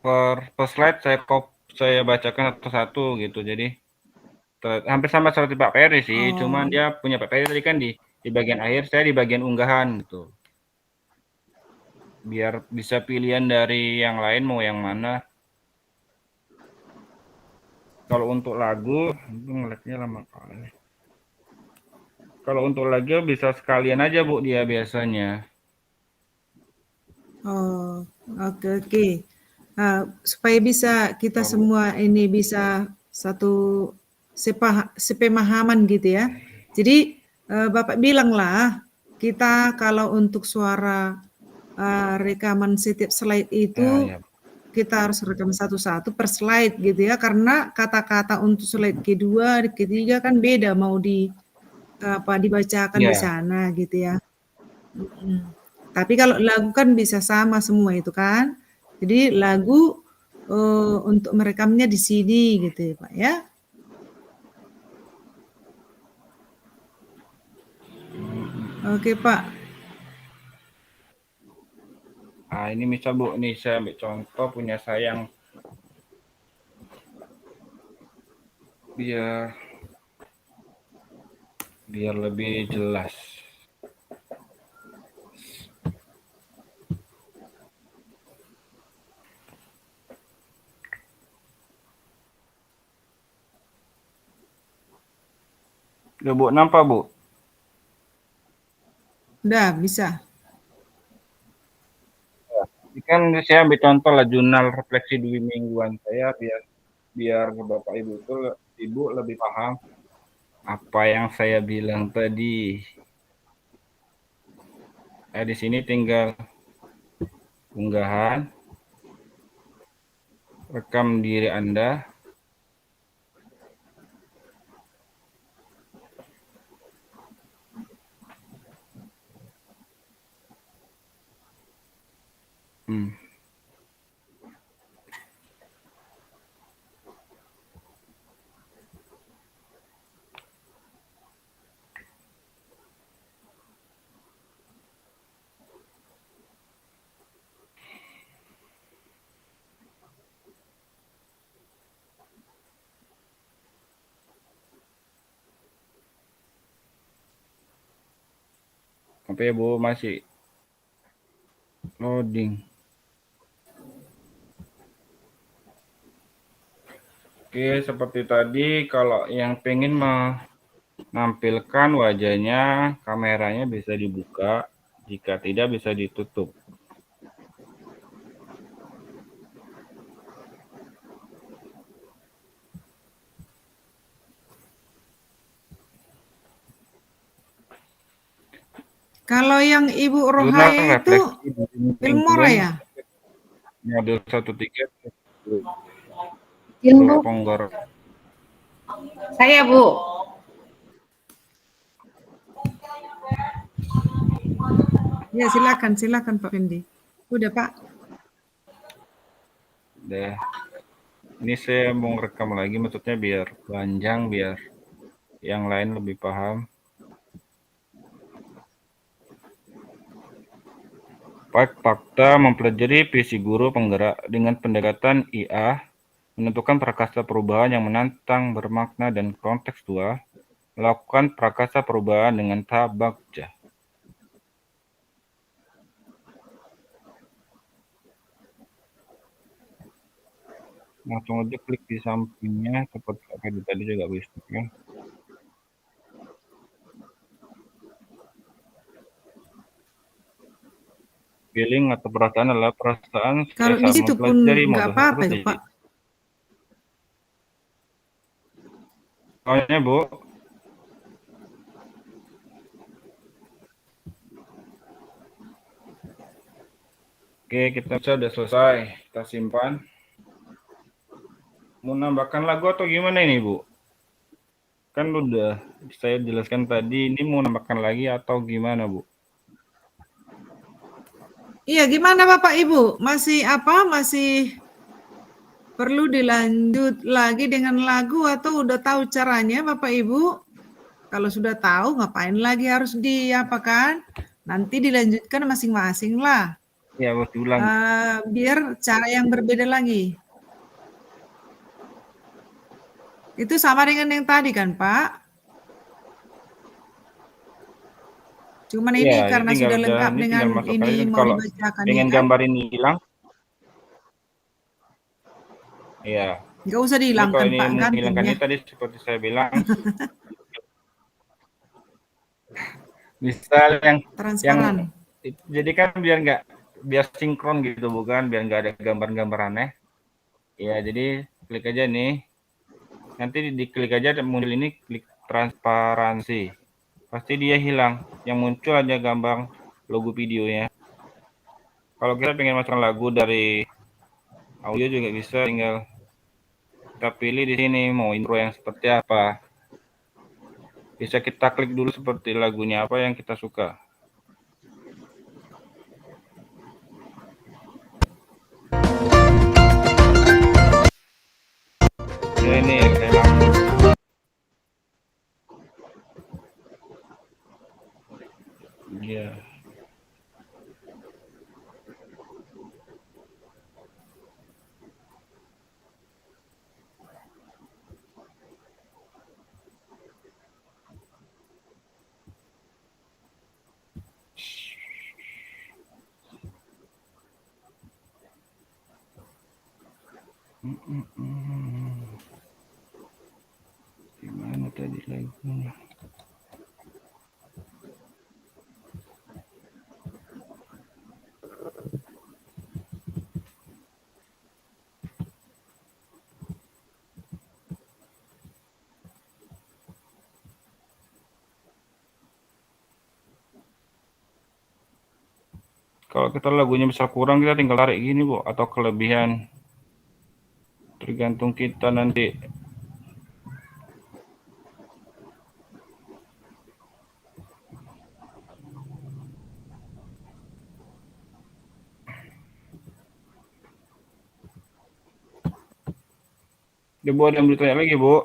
Per slide saya bacakan satu-satu gitu. Jadi hampir sama seperti Pak Peri sih, cuman dia punya Pak Peri tadi kan di bagian akhir, saya di bagian unggahan gitu. Biar bisa pilihan dari yang lain mau yang mana. Kalau untuk lagu, itu ngelag-nya lama kali. Kalau untuk lagu bisa sekalian aja Bu dia biasanya. Oh, oke. Supaya bisa kita semua ini bisa satu sepemahaman gitu ya. Jadi Bapak bilanglah kita kalau untuk suara rekaman setiap slide itu Ya. kita harus rekam satu-satu per slide gitu ya, karena kata-kata untuk slide kedua, ketiga kan beda mau dibacakan di sana gitu ya. Tapi kalau lagu kan bisa sama semua itu kan. Jadi lagu untuk merekamnya di sini gitu ya Pak ya. Oke Pak. Nah ini misal Bu, nih saya ambil contoh punya saya yang biar lebih jelas. Udah Bu, nampak Bu? Udah bisa. Ini kan saya ambil contoh lah jurnal refleksi 2 mingguan saya biar Bapak Ibu lebih paham apa yang saya bilang tadi. Di sini tinggal unggahan, rekam diri Anda. Apa ya Bu, masih loading. Oke, seperti tadi kalau yang pengen menampilkan wajahnya, kameranya bisa dibuka, jika tidak bisa ditutup. Kalau yang Ibu Rohaya itu Filmora ya? Model 13. Bu. Ponggor. Saya Bu. Ya, silakan Pak Fendi. Udah, Pak. Deh. Ini saya mau rekam lagi, maksudnya biar panjang, biar yang lain lebih paham. Fakta mempelajari visi guru penggerak dengan pendekatan IA, menentukan prakasa perubahan yang menantang, bermakna, dan kontekstual, melakukan prakasa perubahan dengan tahap bagja. Langsung aja klik di sampingnya, seperti tadi juga bisa kan. Feeling atau perasaan adalah perasaan Kalau di saat situ pun mempelajari nggak modul apa-apa tersebut. ya, Pak. Soalnya, Bu. Oke, kita sudah selesai. Kita simpan. Mau nambahkan lagu atau gimana ini, Bu? Kan udah saya jelaskan tadi, ini mau nambahkan lagi atau gimana, Bu? Iya, gimana Bapak Ibu? Masih Masih perlu dilanjut lagi dengan lagu atau udah tahu caranya Bapak Ibu? Kalau sudah tahu, ngapain lagi harus diapakan? Nanti dilanjutkan masing-masing lah. Ya, harus diulang. Biar cara yang berbeda lagi. Itu sama dengan yang tadi kan, Pak? Cuman Ya, ini karena sudah lengkap ini dengan tinggal masuk ini aja. mau Kalau dibacakan ya pengen kan? gambar ini hilang, ya. Nggak usah Ini kalau dihilangkan, ini Pak, gantung menghilangkan ya. ini tadi seperti saya bilang, misal yang Transparan. jadi kan biar sinkron gitu, bukan, biar nggak ada gambar-gambar aneh. Ya, jadi klik aja nih. Nanti diklik aja muncul ini, klik transparansi. Pasti dia hilang. Yang muncul hanya gambar logo videonya. Kalau kita pengen masukkan lagu dari audio juga bisa, tinggal kita pilih di sini mau intro yang seperti apa. Bisa kita klik dulu seperti lagunya apa yang kita suka. Ya, ini saya langsung. Ya. Gimana tadi lagunya? Kalau kita lagunya bisa kurang, kita tinggal tarik gini, Bu, atau kelebihan. Tergantung kita nanti. Ya, Bu, ada yang bertanya lagi, Bu?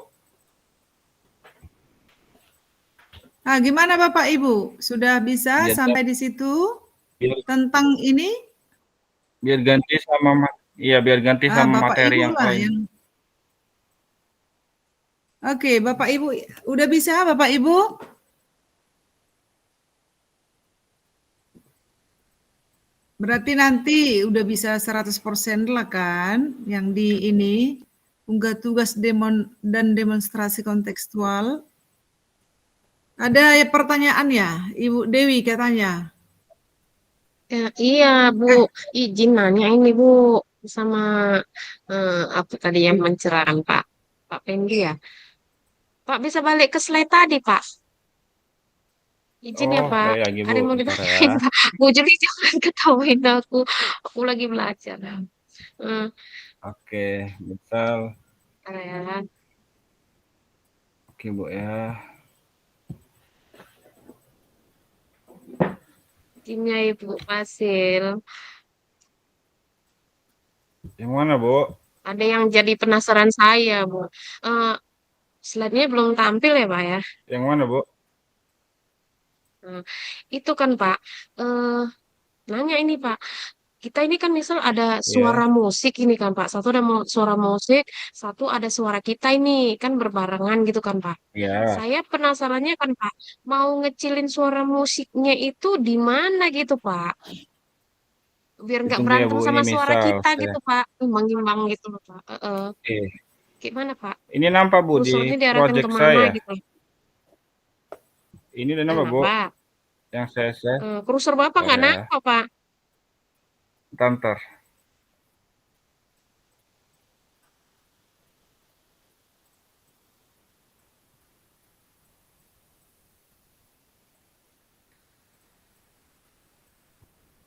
Nah, gimana Bapak Ibu? Sudah bisa Biar, sampai di situ biar, tentang ini? biar ganti sama biar ganti sama Bapak materi Ibu yang lah lain. yang Oke, Bapak Ibu udah bisa Bapak Ibu? Berarti nanti udah bisa 100% lah kan yang di ini unggah tugas dan demonstrasi kontekstual. Ada pertanyaan ya, Ibu Dewi katanya. Ya, iya, Bu. Izin nanya ini, Bu. Sama apa tadi yang mencerahkan Pak Pendi ya. Pak bisa balik ke slide tadi, Pak. Izin ya, Oh, Pak. baik lagi, Bu. Ada yang mau Bentar ditanyain, ya. Pak. Bu, jadi jangan ketawain aku. Aku lagi belajar. Hmm, Oke, misal. ya. Oke, Bu ya. timnya Ibu Fasil. Yang mana, Bu? Ada yang jadi penasaran saya, Bu. Slide-nya belum tampil ya, Pak ya? Yang mana, Bu? Nah, itu kan, Pak. Eh, nanya ini, Pak. Kita ini kan misal ada suara Iya. musik ini kan, Pak. Satu ada suara musik, satu ada suara kita ini. Kan berbarengan gitu kan, Pak. Iya. Saya penasarannya kan, Pak. Mau ngecilin suara musiknya itu di mana gitu, Pak? Biar nggak Ditunggu ya, berantem Bu. Ini sama suara misal kita saya. gitu, Pak. Imbang-imbang gitu loh, Pak. Oke. Gimana, Pak? Ini nampak, Bu, di Kursornya diarahkan project kemana saya. gitu? Ini udah nampak, Bu. Pak. Yang saya share. Kursor Bapak nggak Ya. nampak, Pak. Tantar.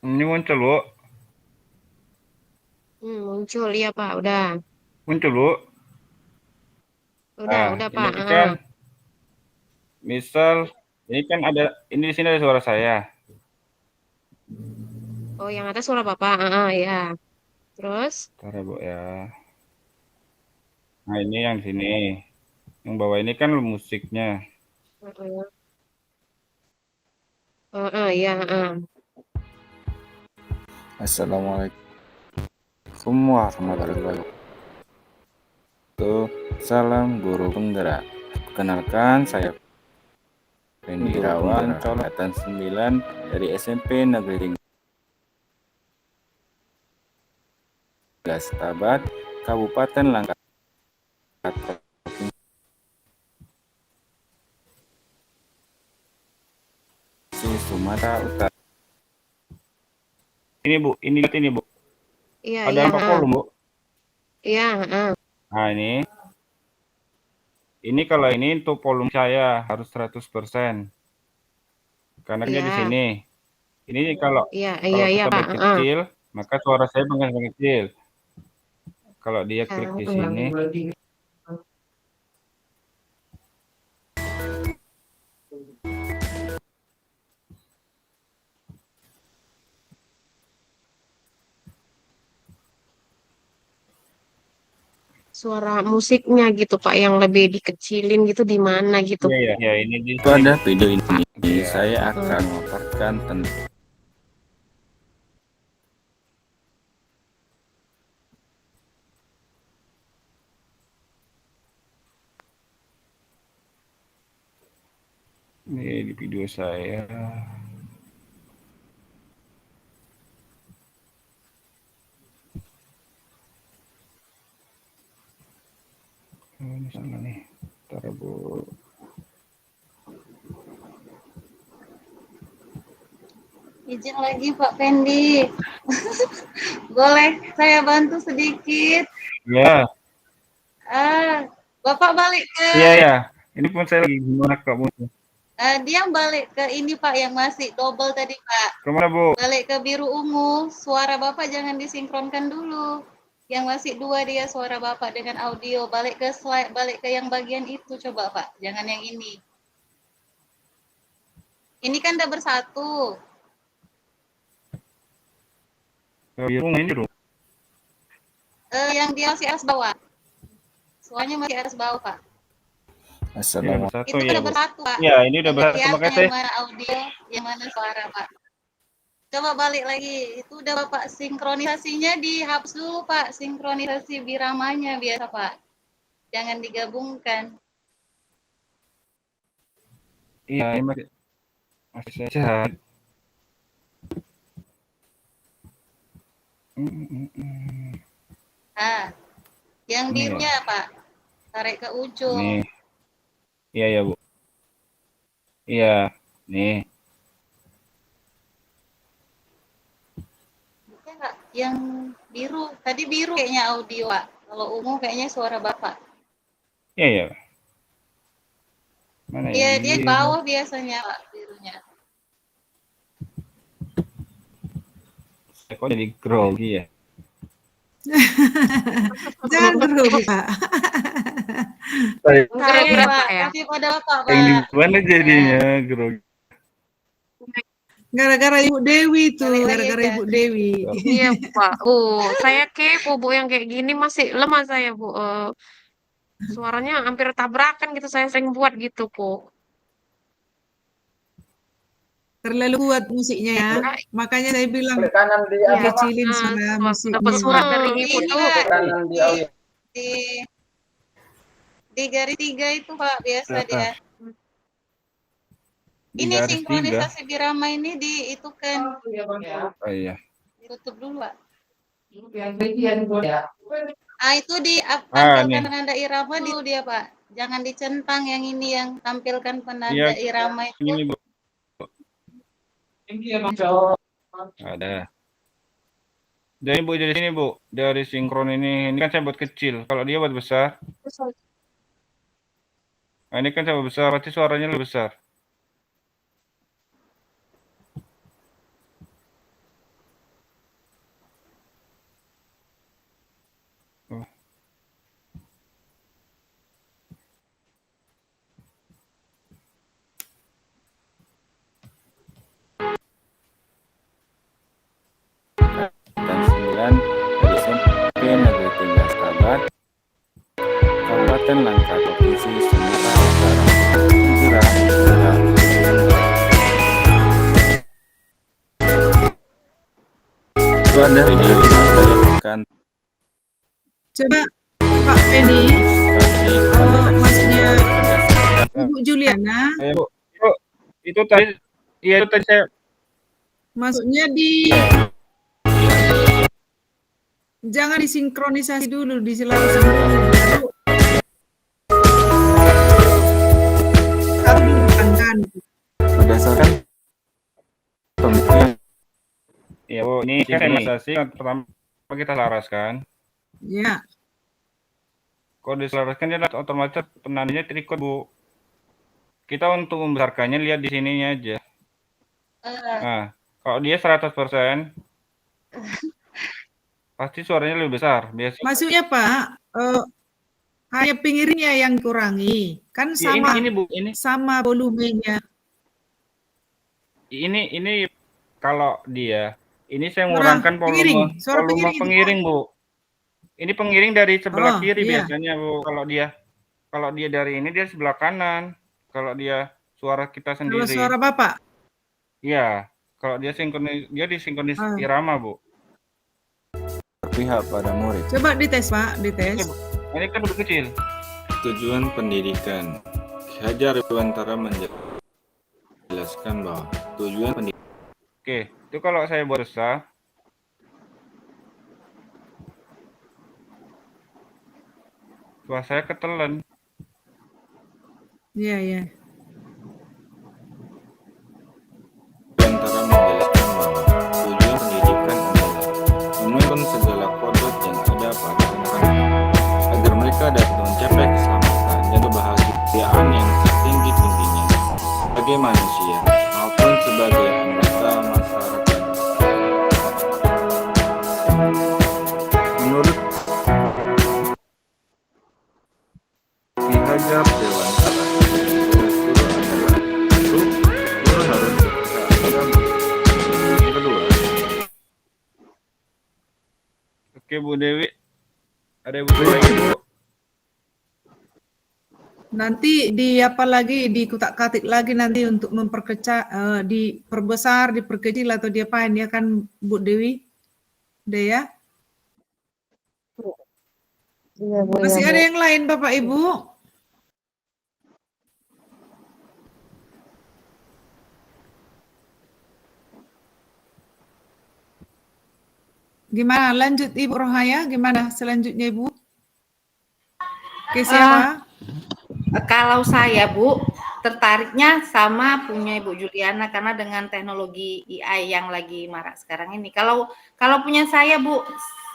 Ini muncul, Bu. Muncul ya, Pak. Udah. Muncul, Bu. Udah, Pak. Ini kan misal ini kan ada ini di sini ada suara saya. Oh, yang atas suara Bapak. Ya. Terus? Bentar ya, Bu ya. Nah, ini yang di sini. Yang bawah ini kan musiknya. Ya. Assalamualaikum warahmatullahi wabarakatuh. Salam guru penggerak. Perkenalkan saya Fendi Rawan, angkatan 9 dari SMP Negeri 3 Tabat, Kabupaten Langkat, Provinsi Sumatera Utara. Ini Bu, ini Bu. Iya, Ada 4 kolom, Bu. Iya, Nah, ini kalau ini untuk volume saya harus 100%. Karena dia di sini. Ini kalau kita Pak. kecil, maka suara saya makin kecil. Kalau dia klik di sini. Suara musiknya gitu, Pak, yang lebih dikecilin gitu di mana gitu. Iya, ini di pada video ini saya akan memaparkan tentang ini di video saya. Ini sana nih. Bentar, Bu. Izin lagi Pak Fendi. Boleh saya bantu sedikit? Ya. Bapak balik ke Iya. Ini pun saya lagi gimana kamu? dia balik ke ini Pak yang masih double tadi Pak. Kemana, Bu? Balik ke biru ungu. Suara Bapak jangan disinkronkan dulu. Yang masih 2 dia suara Bapak dengan audio. Balik ke slide, balik ke yang bagian itu coba Pak. Jangan yang ini. Ini kan udah bersatu. Biru ini dulu. Yang dia masih atas bawah. Suaranya masih atas bawah Pak. Assalamualaikum. Itu udah bersatu Pak. Ya, ini udah bersatu. Makanya saya yang mana audio, yang mana suara Pak. Coba balik lagi. Itu udah Bapak sinkronisasinya dihapus dulu Pak. Sinkronisasi biramanya biasa Pak. Jangan digabungkan. Iya, ini masih saya chat. Yang birunya Pak. Tarik ke ujung. Nih. Iya, Bu. Iya, nih. Bisa nggak? Yang biru. Tadi biru kayaknya audio Pak. Kalau ungu kayaknya suara Bapak. Iya. Mana Iya, dia di bawah biasanya Pak birunya. Kok jadi grogi ya? Jangan grogi, Pak. Saya berapa Pak, ya? tapi pada Bapak Yang di Pak. mana jadinya grogi? Gara-gara Ibu Dewi tuh, Balik lagi gara-gara ya. Ibu Dewi. Iya, Pak. Saya kepo, Bu, yang kayak gini masih lemah saya, Bu. Suaranya hampir tabrakan gitu, saya sering buat gitu, Bu. Terlalu kuat musiknya ya. Makanya saya bilang Klik kanan di Iya. apa, Pak? kecilin suara Waktu musiknya. dapat surat dari Ibu Ini, tuh, Pak. Klik kanan di audio. Di garis 3 itu Pak biasa Berapa? dia. Di Ini garis 3. sinkronisasi birama ini itu kan Oh iya. tutup dulu Pak. Itu nih. tampilkan penanda irama di dia Pak. Jangan dicentang yang ini yang tampilkan penanda Iya. irama itu. Ini Bu. Ada. Jadi Bu dari sini Bu, dari sinkron ini kan saya buat kecil. Kalau dia buat besar. Nah, ini kan saya buat besar, pasti suaranya lebih besar. Oh. Dan 9 dari SMP Negeri 3 Sahabat, Kabupaten Langkat, Provinsi Sumatera Utara. Segera. Itu ada ini saya akan Coba Pak Penny, kasih maksudnya Ibu Juliana, Bu. Itu tadi, iya itu tadi saya. maksudnya jangan disinkronisasi dulu, diselarasan dulu. Baru dihubungkan. Berdasarkan pemikiran. Ya Bu, ini sinkronisasi pertama kita selaraskan. Ya, Kalau diselaraskan dia otomatis penandanya terikut Bu. Kita untuk membesarkannya lihat di sininya aja. Nah, kalau dia 100%, pasti suaranya lebih besar. Biasanya. maksudnya Pak, hanya pinggirnya yang kurangi, kan Ya, sama ini Bu, ini sama volumenya. ini kalau dia, ini saya Suara mengurangkan pengiring, volume suara volume pengiring Bu. Ini pengiring dari sebelah kiri iya. biasanya Bu. Kalau dia dari ini dia sebelah kanan. Kalau dia suara kita Kalau sendiri. suara Bapak, Iya. Kalau dia disinkronis irama Bu. Berpihak pada murid. coba dites Pak, dites. Ini kan udah kecil. Tujuan pendidikan. Ki Hajar Dewantara menjelaskan bahwa tujuan pendidikan. Oke, itu kalau saya buat besar. Suara saya ketelan. Iya, iya. Dewantara menjelaskan bahwa tujuan pendidikan adalah menuntun segala kodrat yang ada pada anak-anak agar mereka dapat mencapai keselamatan dan kebahagiaan yang setinggi-tingginya sebagai manusia maupun sebagai anggota masyarakat. Menurut Ki Hajar Dewantara, guru harus beragama. Yang kedua, oke Bu Dewi, ada Ibu lagi Bu? Nanti dikutak-katik lagi nanti untuk memperkecil, diperbesar, diperkecil atau diapain ya kan Bu Dewi? Udah ya? Iya, Bu. Masih ada yang lain Bapak Ibu? Gimana lanjut Ibu Rohaya? Gimana selanjutnya Ibu? Oke, siapa? Kalau saya Bu, tertariknya sama punya Ibu Juliana karena dengan teknologi AI yang lagi marak sekarang ini. Kalau punya saya Bu,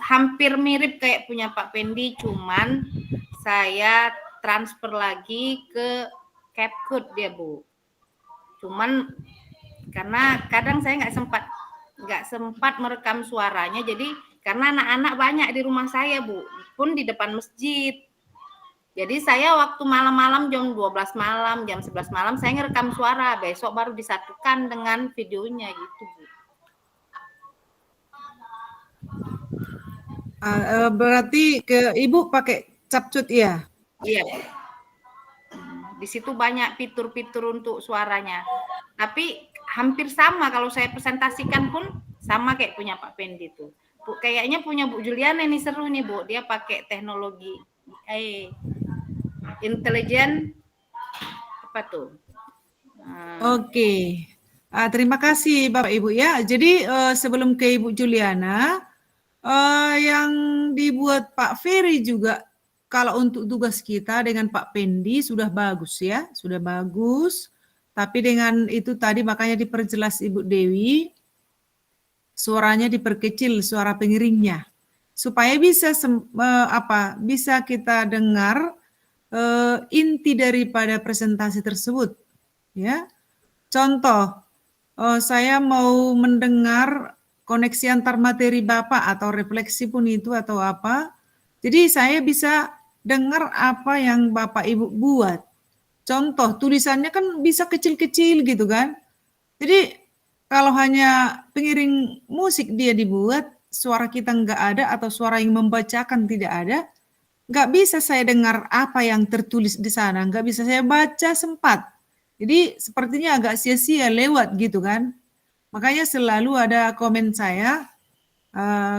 hampir mirip kayak punya Pak Pendi, cuman saya transfer lagi ke CapCut dia Bu. Cuman karena kadang saya nggak sempat merekam suaranya, jadi karena anak-anak banyak di rumah saya Bu, pun di depan masjid. Jadi saya waktu malam-malam jam 12 malam, jam 11 malam saya ngerekam suara, besok baru disatukan dengan videonya gitu, Bu. Berarti Ibu pakai CapCut ya? Iya. Di situ banyak fitur-fitur untuk suaranya. Tapi hampir sama kalau saya presentasikan pun sama kayak punya Pak Pendi tuh. Bu, kayaknya punya Bu Juliana ini seru nih, Bu. Dia pakai teknologi intelijen apa tuh? Oke. Terima kasih Bapak Ibu ya. Jadi sebelum ke Ibu Juliana, yang dibuat Pak Ferry juga kalau untuk tugas kita dengan Pak Pendi sudah bagus ya, sudah bagus. Tapi dengan itu tadi makanya diperjelas Ibu Dewi, suaranya diperkecil, suara pengiringnya, supaya bisa bisa kita dengar inti daripada presentasi tersebut. Ya, contoh, saya mau mendengar koneksi antar materi Bapak atau refleksi pun itu atau apa. Jadi saya bisa dengar apa yang Bapak Ibu buat. Contoh, tulisannya kan bisa kecil-kecil gitu kan. Jadi kalau hanya pengiring musik dia dibuat, suara kita nggak ada atau suara yang membacakan tidak ada, nggak bisa saya dengar apa yang tertulis di sana, nggak bisa saya baca sempat. Jadi sepertinya agak sia-sia lewat gitu kan. Makanya selalu ada komen saya,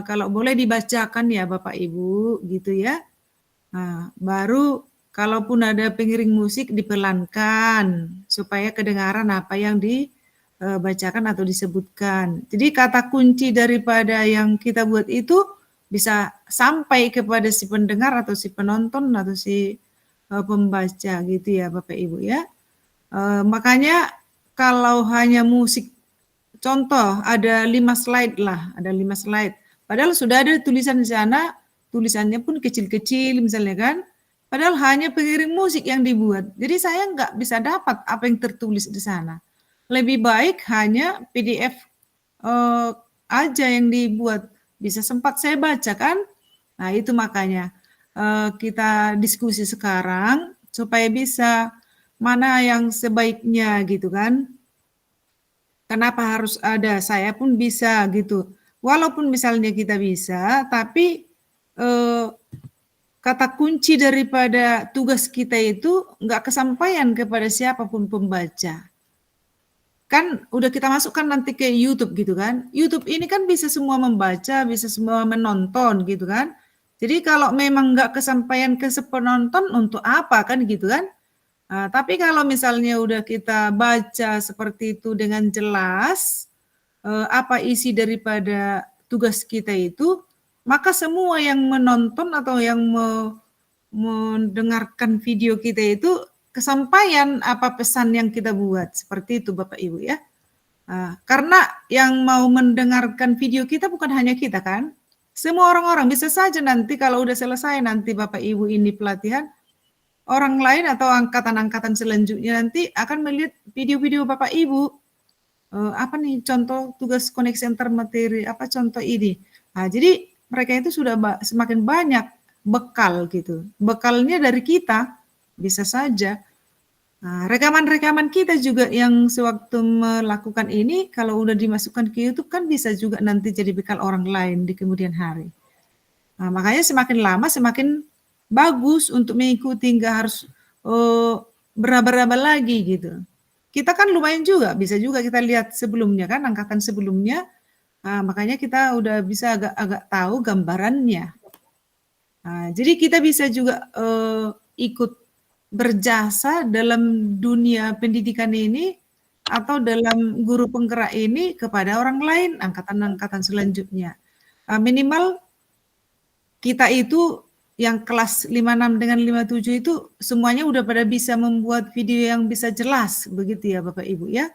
kalau boleh dibacakan ya Bapak Ibu gitu ya. Nah, baru kalaupun ada pengiring musik dipelankan supaya kedengaran apa yang dibacakan atau disebutkan. Jadi kata kunci daripada yang kita buat itu bisa sampai kepada si pendengar atau si penonton atau si pembaca gitu ya Bapak Ibu ya. Makanya kalau hanya musik, contoh ada 5 slide lah, ada 5 slide. Padahal sudah ada tulisan di sana, tulisannya pun kecil-kecil misalnya kan. Padahal hanya pengiring musik yang dibuat. Jadi saya nggak bisa dapat apa yang tertulis di sana. Lebih baik hanya PDF aja yang dibuat. Bisa sempat saya baca kan. Nah itu makanya kita diskusi sekarang supaya bisa mana yang sebaiknya gitu kan. Kenapa harus ada? Saya pun bisa gitu. Walaupun misalnya kita bisa, tapi kata kunci daripada tugas kita itu nggak kesampaian kepada siapapun pembaca. Kan udah kita masukkan nanti ke YouTube gitu kan. YouTube ini kan bisa semua membaca, bisa semua menonton gitu kan. Jadi kalau memang nggak kesampaian ke penonton untuk apa kan gitu kan. Tapi kalau misalnya udah kita baca seperti itu dengan jelas, apa isi daripada tugas kita itu, maka semua yang menonton atau yang mendengarkan video kita itu kesampaian apa pesan yang kita buat. Seperti itu Bapak Ibu ya. Karena yang mau mendengarkan video kita bukan hanya kita kan. Semua orang-orang bisa saja nanti kalau udah selesai nanti Bapak Ibu ini pelatihan, orang lain atau angkatan-angkatan selanjutnya nanti akan melihat video-video Bapak Ibu. Apa nih contoh tugas koneksi antar materi, apa contoh ini. Jadi mereka itu sudah semakin banyak bekal gitu. Bekalnya dari kita, bisa saja. Rekaman-rekaman kita juga yang sewaktu melakukan ini, kalau udah dimasukkan ke YouTube kan bisa juga nanti jadi bekal orang lain di kemudian hari. Makanya semakin lama semakin bagus untuk mengikuti, nggak harus beraba-raba lagi gitu. Kita kan lumayan juga, bisa juga kita lihat sebelumnya kan, angkatan sebelumnya, makanya kita udah bisa agak tahu gambarannya. Jadi kita bisa juga ikut berjasa dalam dunia pendidikan ini atau dalam guru penggerak ini kepada orang lain, angkatan-angkatan selanjutnya. Minimal kita itu yang kelas 56 dengan 57 itu semuanya udah pada bisa membuat video yang bisa jelas, begitu ya Bapak Ibu ya.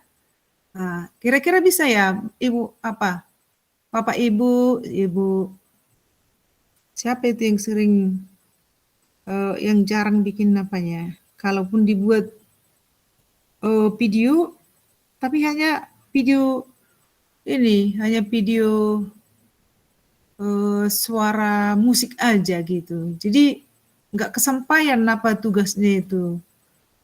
Kira-kira bisa ya Ibu apa? Bapak Ibu, siapa itu yang sering yang jarang bikin apanya? Kalaupun dibuat video, tapi hanya video ini, hanya video suara musik aja gitu. Jadi nggak kesampaian apa tugasnya itu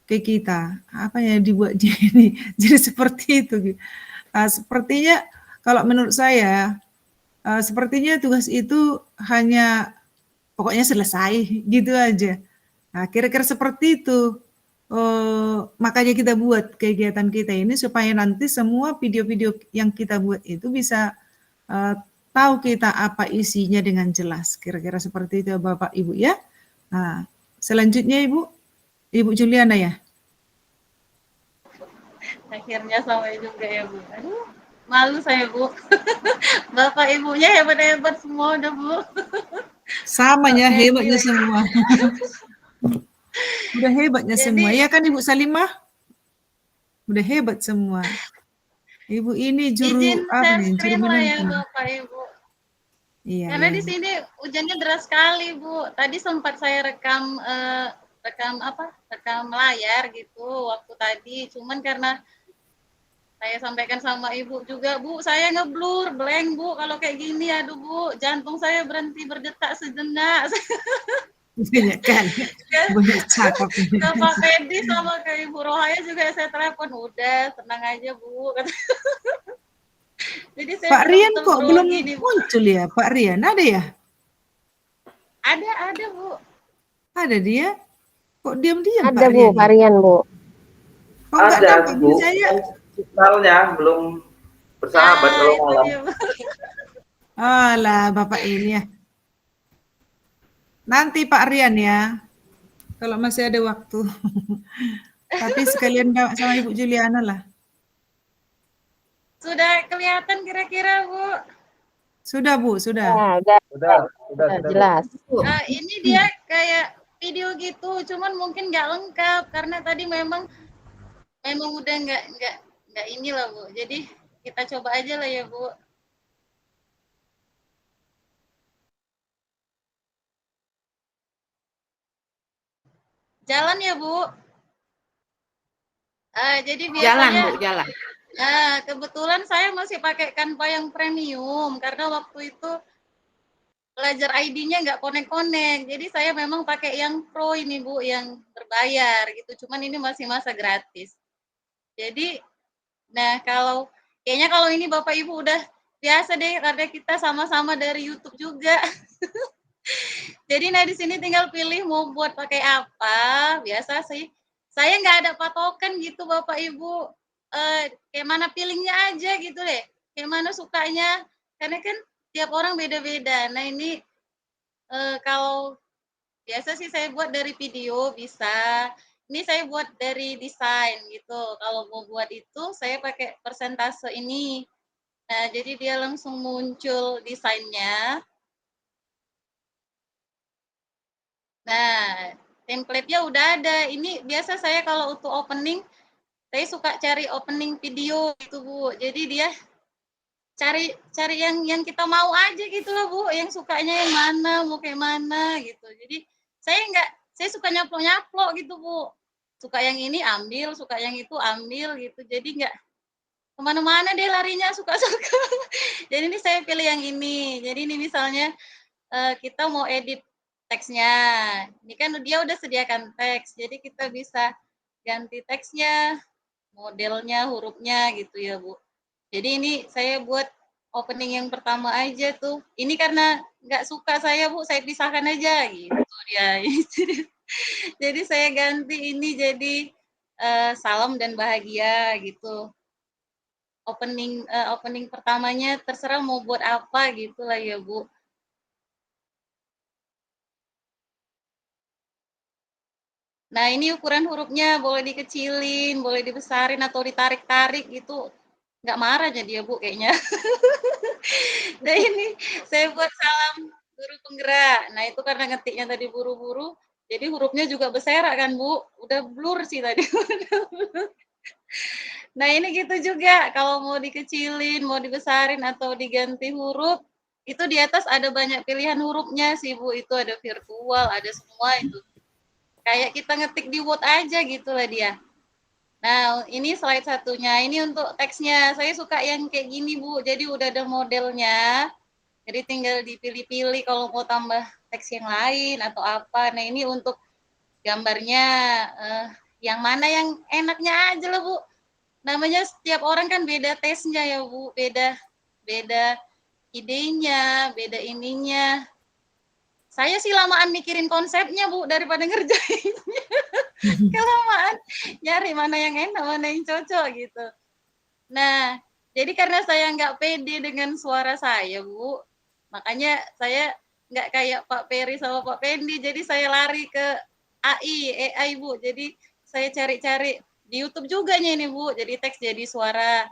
ke kita, apa yang dibuatnya ini. Jadi seperti itu. Sepertinya kalau menurut saya, sepertinya tugas itu hanya pokoknya selesai gitu aja. Nah, kira-kira seperti itu. Makanya kita buat kegiatan kita ini supaya nanti semua video-video yang kita buat itu bisa tahu kita apa isinya dengan jelas. Kira-kira seperti itu Bapak Ibu ya. Nah, selanjutnya Ibu Juliana ya. Akhirnya sampai juga ya Bu. Aduh, malu saya Bu. Bapak ibunya hebat-hebat semua udah Bu. Samanya Pak Fendi hebatnya lagi. semua. Udah hebatnya semua. Ya kan Ibu Salimah? Udah hebat semua. Ibu ini Izin apa share nih? Juru screen lah ya menonton. Bapak Ibu. Iya, Karena iya. di sini hujannya deras sekali Bu. Tadi sempat saya rekam rekam layar gitu waktu tadi. Cuman karena saya sampaikan sama Ibu juga, Bu, saya ngeblur, blank Bu, kalau kayak gini, aduh Bu, jantung saya berhenti berdetak sejenak. Banyak kan? Banyak cakap. Ke Pak Fendi sama ke Ibu Rohaya juga saya telepon, udah tenang aja Bu. Jadi saya Pak Rian betul-betul kok belum grogi nih Bu. muncul ya? Pak Rian ada ya? Ada Bu. Ada dia? Kok diam-diam Ada Pak Bu, Rian? varian Bu. Kok nggak Ada, nampak Bu. saya? Signalnya belum bersahabat kalau Itu malam. dia, Bu. Alah, Bapak ini ya. Nanti Pak Rian ya, kalau masih ada waktu. Tapi sekalian sama Ibu Juliana lah. Sudah kelihatan kira-kira Bu. Sudah Bu, sudah. Ya, udah Sudah Bu. jelas. Ini dia kayak video gitu, cuman mungkin nggak lengkap karena tadi memang udah nggak inilah Bu. Jadi kita coba aja lah ya Bu. Jalan ya Bu. Jadi Jalan biasanya Bu, jalan. kebetulan saya masih pakai Canva yang premium karena waktu itu belajar ID-nya nggak konek-konek. Jadi saya memang pakai yang pro ini Bu, yang berbayar gitu. Cuman ini masih masa gratis. Jadi, nah kayaknya kalau ini Bapak Ibu udah biasa deh karena kita sama-sama dari YouTube juga. Jadi nah di sini tinggal pilih mau buat pakai apa. Biasa sih. Saya nggak ada patokan gitu Bapak Ibu. Kayak mana pilihnya aja gitu deh. Kayak mana sukanya. Karena kan tiap orang beda-beda. Nah ini kalau biasa sih saya buat dari video bisa. Ini saya buat dari desain gitu. Kalau mau buat itu saya pakai persentase ini. Nah, jadi dia langsung muncul desainnya. Nah, template-nya udah ada. Ini biasa saya kalau untuk opening, saya suka cari opening video gitu, Bu. Jadi dia cari yang kita mau aja gitu lah Bu, yang sukanya yang mana, mau kayak mana gitu. Jadi saya suka nyaplok-nyaplok gitu Bu. Suka yang ini ambil, suka yang itu ambil gitu. Jadi nggak kemana-mana deh larinya suka-suka. Jadi ini saya pilih yang ini. Jadi ini misalnya kita mau edit teksnya. Ini kan dia udah sediakan teks, jadi kita bisa ganti teksnya, modelnya, hurufnya gitu ya Bu. Jadi ini saya buat opening yang pertama aja tuh. Ini karena nggak suka saya Bu, saya pisahkan aja gitu dia. Jadi saya ganti ini jadi salam dan bahagia gitu. Opening pertamanya terserah mau buat apa gitu lah ya Bu. Nah ini ukuran hurufnya boleh dikecilin, boleh dibesarin atau ditarik-tarik gitu. Nggak marah jadi ya Bu kayaknya. Nah ini saya buat salam guru penggerak. Nah itu karena ngetiknya tadi buru-buru, jadi hurufnya juga berserak kan Bu. Udah blur sih tadi. Nah ini gitu juga, kalau mau dikecilin, mau dibesarin atau diganti huruf, itu di atas ada banyak pilihan hurufnya sih Bu. Itu ada virtual, ada semua itu. Kayak kita ngetik di Word aja gitu lah dia. Nah, ini slide satunya. Ini untuk teksnya. Saya suka yang kayak gini, Bu. Jadi udah ada modelnya. Jadi tinggal dipilih-pilih kalau mau tambah teks yang lain atau apa. Nah ini untuk gambarnya yang mana yang enaknya aja lah Bu. Namanya setiap orang kan beda tesnya ya Bu, beda idenya, beda ininya. Saya sih lamaan mikirin konsepnya Bu daripada ngerjainnya. Kelamaan nyari mana yang enak, mana yang cocok gitu. Nah, jadi karena saya nggak pede dengan suara saya Bu, makanya saya nggak kayak Pak Peri sama Pak Pendi, jadi saya lari ke AI Bu. Jadi saya cari-cari di YouTube juga nih Bu, jadi teks jadi suara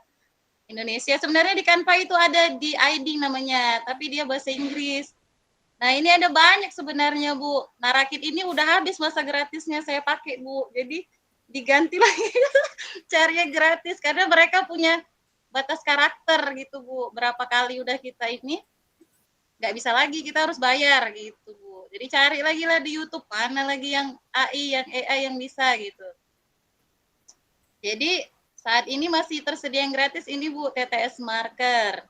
Indonesia. Sebenarnya di Canva itu ada di ID namanya, tapi dia bahasa Inggris. Nah ini ada banyak sebenarnya Bu. Nah Rakit ini udah habis masa gratisnya saya pakai Bu. Jadi diganti lagi carinya gratis karena mereka punya batas karakter gitu Bu. Berapa kali udah kita ini nggak bisa lagi, kita harus bayar gitu Bu. Jadi cari lagi lah di YouTube mana lagi yang AI yang bisa gitu. Jadi saat ini masih tersedia yang gratis ini Bu, TTS Marker.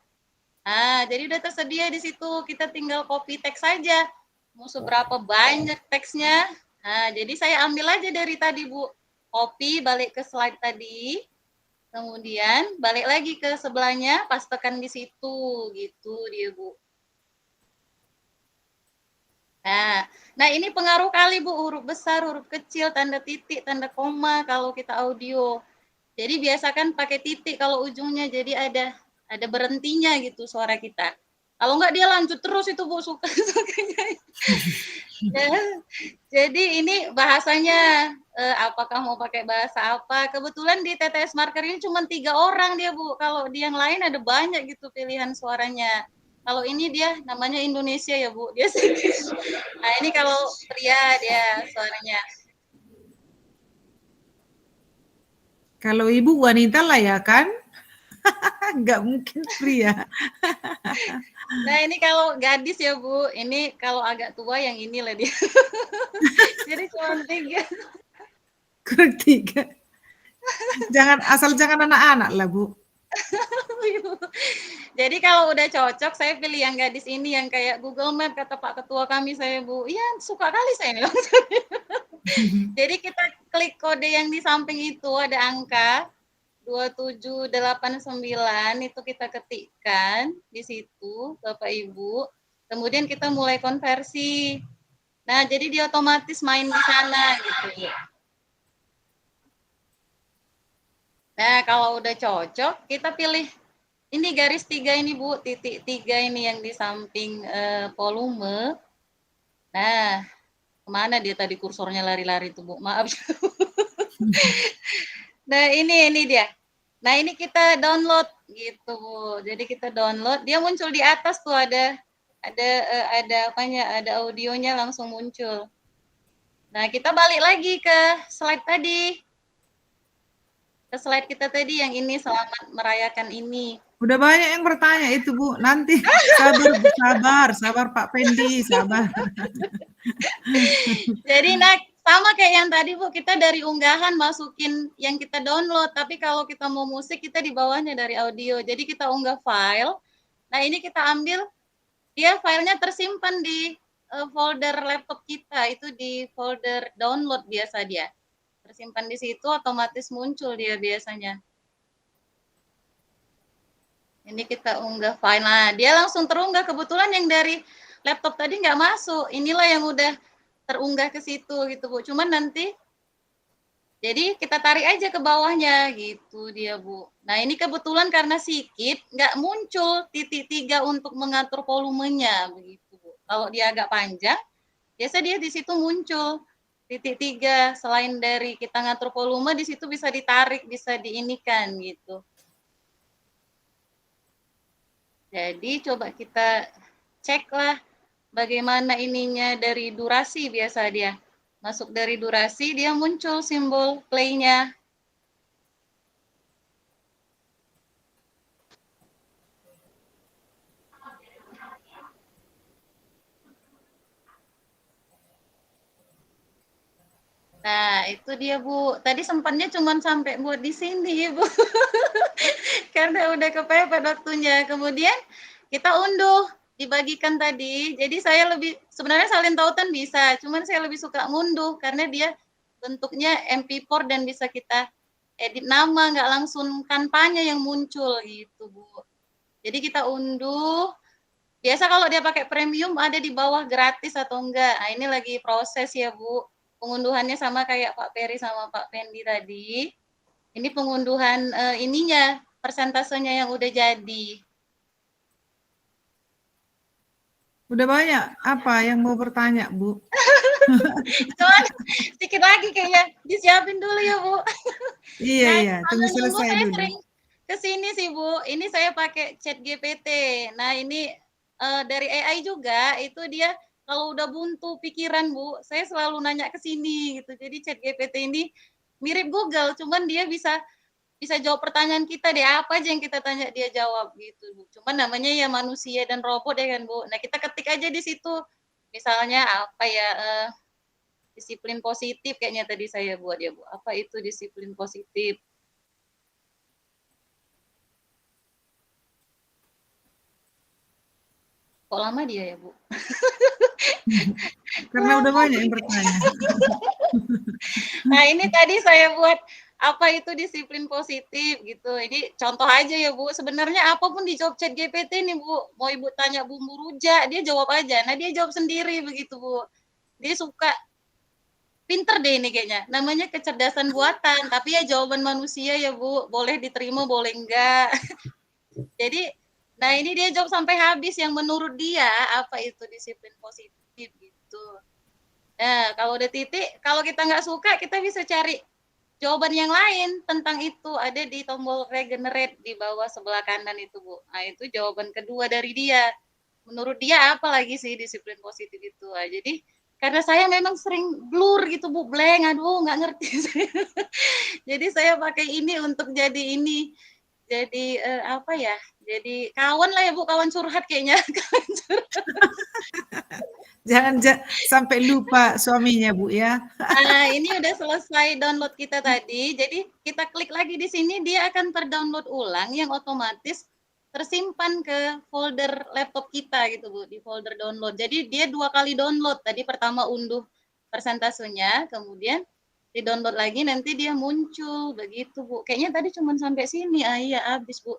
Nah, jadi udah tersedia di situ, kita tinggal copy teks saja. Mau seberapa banyak teksnya. Nah, jadi saya ambil aja dari tadi, Bu. Copy, balik ke slide tadi. Kemudian balik lagi ke sebelahnya, pastekan di situ, gitu dia, Bu. Nah ini pengaruh kali, Bu. Huruf besar, huruf kecil, tanda titik, tanda koma kalau kita audio. Jadi biasakan pakai titik kalau ujungnya, jadi ada berhentinya gitu suara kita. Kalau enggak dia lanjut terus itu Bu, suka-sukanya. Jadi ini bahasanya apakah mau pakai bahasa apa? Kebetulan di TTS Marker ini cuma 3 orang dia Bu. Kalau di yang lain ada banyak gitu pilihan suaranya. Kalau ini dia namanya Indonesia ya Bu. Dia nah ini kalau pria dia suaranya. Kalau ibu wanita lah ya kan? Nggak mungkin pria. Nah ini kalau gadis ya Bu, ini kalau agak tua yang inilah dia. Jadi cuma 3. Kurang 3. Asal jangan anak-anak lah Bu. Jadi kalau udah cocok, saya pilih yang gadis ini yang kayak Google Map kata Pak Ketua kami saya Bu. Iya suka kali saya ini. Jadi kita klik kode yang di samping itu ada angka 2789 itu kita ketikkan di situ Bapak Ibu. Kemudian kita mulai konversi. Nah, jadi dia otomatis main di sana gitu. Nah, kalau udah cocok, kita pilih ini garis 3 ini Bu, titik 3 ini yang di samping volume. Nah, kemana dia tadi kursornya lari-lari tuh Bu? Maaf. Nah, ini dia. Nah, ini kita download gitu Bu. Jadi kita download, dia muncul di atas tuh ada apanya? Ada audionya langsung muncul. Nah, kita balik lagi ke slide tadi. Ke slide kita tadi yang ini selamat merayakan ini. Udah banyak yang bertanya itu Bu. Nanti sabar Pak Pendi, sabar. Jadi sama kayak yang tadi Bu, kita dari unggahan masukin yang kita download, tapi kalau kita mau musik kita di bawahnya dari audio. Jadi kita unggah file. Nah, ini kita ambil dia filenya tersimpan di folder laptop kita, itu di folder download biasa dia. Tersimpan di situ otomatis muncul dia biasanya. Ini kita unggah file. Nah, dia langsung terunggah. Kebetulan yang dari laptop tadi nggak masuk. Inilah yang udah terunggah ke situ gitu Bu. Cuman nanti jadi kita tarik aja ke bawahnya gitu dia Bu. Nah ini kebetulan karena sikit nggak muncul titik 3 untuk mengatur volumenya begitu Bu. Kalau dia agak panjang biasa dia di situ muncul titik 3. Selain dari kita ngatur volume di situ bisa ditarik, bisa diinikan gitu. Jadi coba kita cek lah bagaimana ininya dari durasi biasa dia. Masuk dari durasi, dia muncul simbol play-nya. Nah, itu dia Bu. Tadi sempatnya cuma sampai buat di sini Bu. Karena udah kepepet waktunya. Kemudian kita unduh. dibagikan tadi. Jadi saya sebenarnya salin tautan bisa, cuman saya lebih suka ngunduh karena dia bentuknya MP4 dan bisa kita edit nama, nggak langsung kampanye yang muncul gitu, Bu. Jadi kita unduh. Biasa kalau dia pakai premium ada di bawah gratis atau enggak. Nah, ini lagi proses ya, Bu. Pengunduhannya sama kayak Pak Peri sama Pak Pendi tadi. Ini pengunduhan ininya, persentasenya yang udah jadi. Udah banyak apa yang mau bertanya, Bu? Cuman sedikit lagi kayaknya disiapin dulu ya, Bu. Iya, Nah, iya, tunggu kalau dulu selesai saya dulu. sering ke sini sih, Bu. Ini saya pakai Chat GPT. Nah, ini dari AI juga, itu dia kalau udah buntu pikiran, Bu, saya selalu nanya ke sini gitu. Jadi Chat GPT ini mirip Google, cuman dia bisa jawab pertanyaan kita deh, apa aja yang kita tanya dia jawab gitu, Bu. Cuman namanya ya manusia dan robot ya kan, Bu. Nah, kita ketik aja di situ. Misalnya apa ya, disiplin positif kayaknya tadi saya buat ya, Bu. Apa itu disiplin positif? Kok lama dia ya, Bu? Karena udah banyak yang bertanya. Nah, ini tadi saya buat apa itu disiplin positif gitu. Ini contoh aja ya, Bu. Sebenarnya apapun dijawab Chat GPT nih, Bu. Mau Ibu tanya bumbu rujak, dia jawab aja. Nah, dia jawab sendiri begitu, Bu. Dia suka pinter deh ini kayaknya. Namanya kecerdasan buatan, tapi ya jawaban manusia ya, Bu. Boleh diterima, boleh enggak. Jadi, nah ini dia jawab sampai habis yang menurut dia apa itu disiplin positif gitu. Nah, kalau udah titik, kalau kita nggak suka, kita bisa cari jawaban yang lain tentang itu. Ada di tombol regenerate di bawah sebelah kanan itu, Bu. Nah, itu jawaban kedua dari dia. Menurut dia apa lagi sih disiplin positif itu? Nah, jadi karena saya memang sering blur gitu, Bu, blank, aduh nggak ngerti. Jadi saya pakai ini untuk jadi ini. Jadi apa ya? Jadi kawan lah ya, Bu, kawan curhat kayaknya. Kawan curhat. Jangan sampai lupa suaminya, Bu ya. Nah, ini udah selesai download kita tadi. Jadi kita klik lagi di sini, dia akan terdownload ulang yang otomatis tersimpan ke folder laptop kita gitu, Bu, di folder download. Jadi dia 2 kali download. Tadi pertama unduh persentasenya, kemudian di-download lagi nanti dia muncul begitu, Bu. Kayaknya tadi cuma sampai sini. Ah iya, habis, Bu.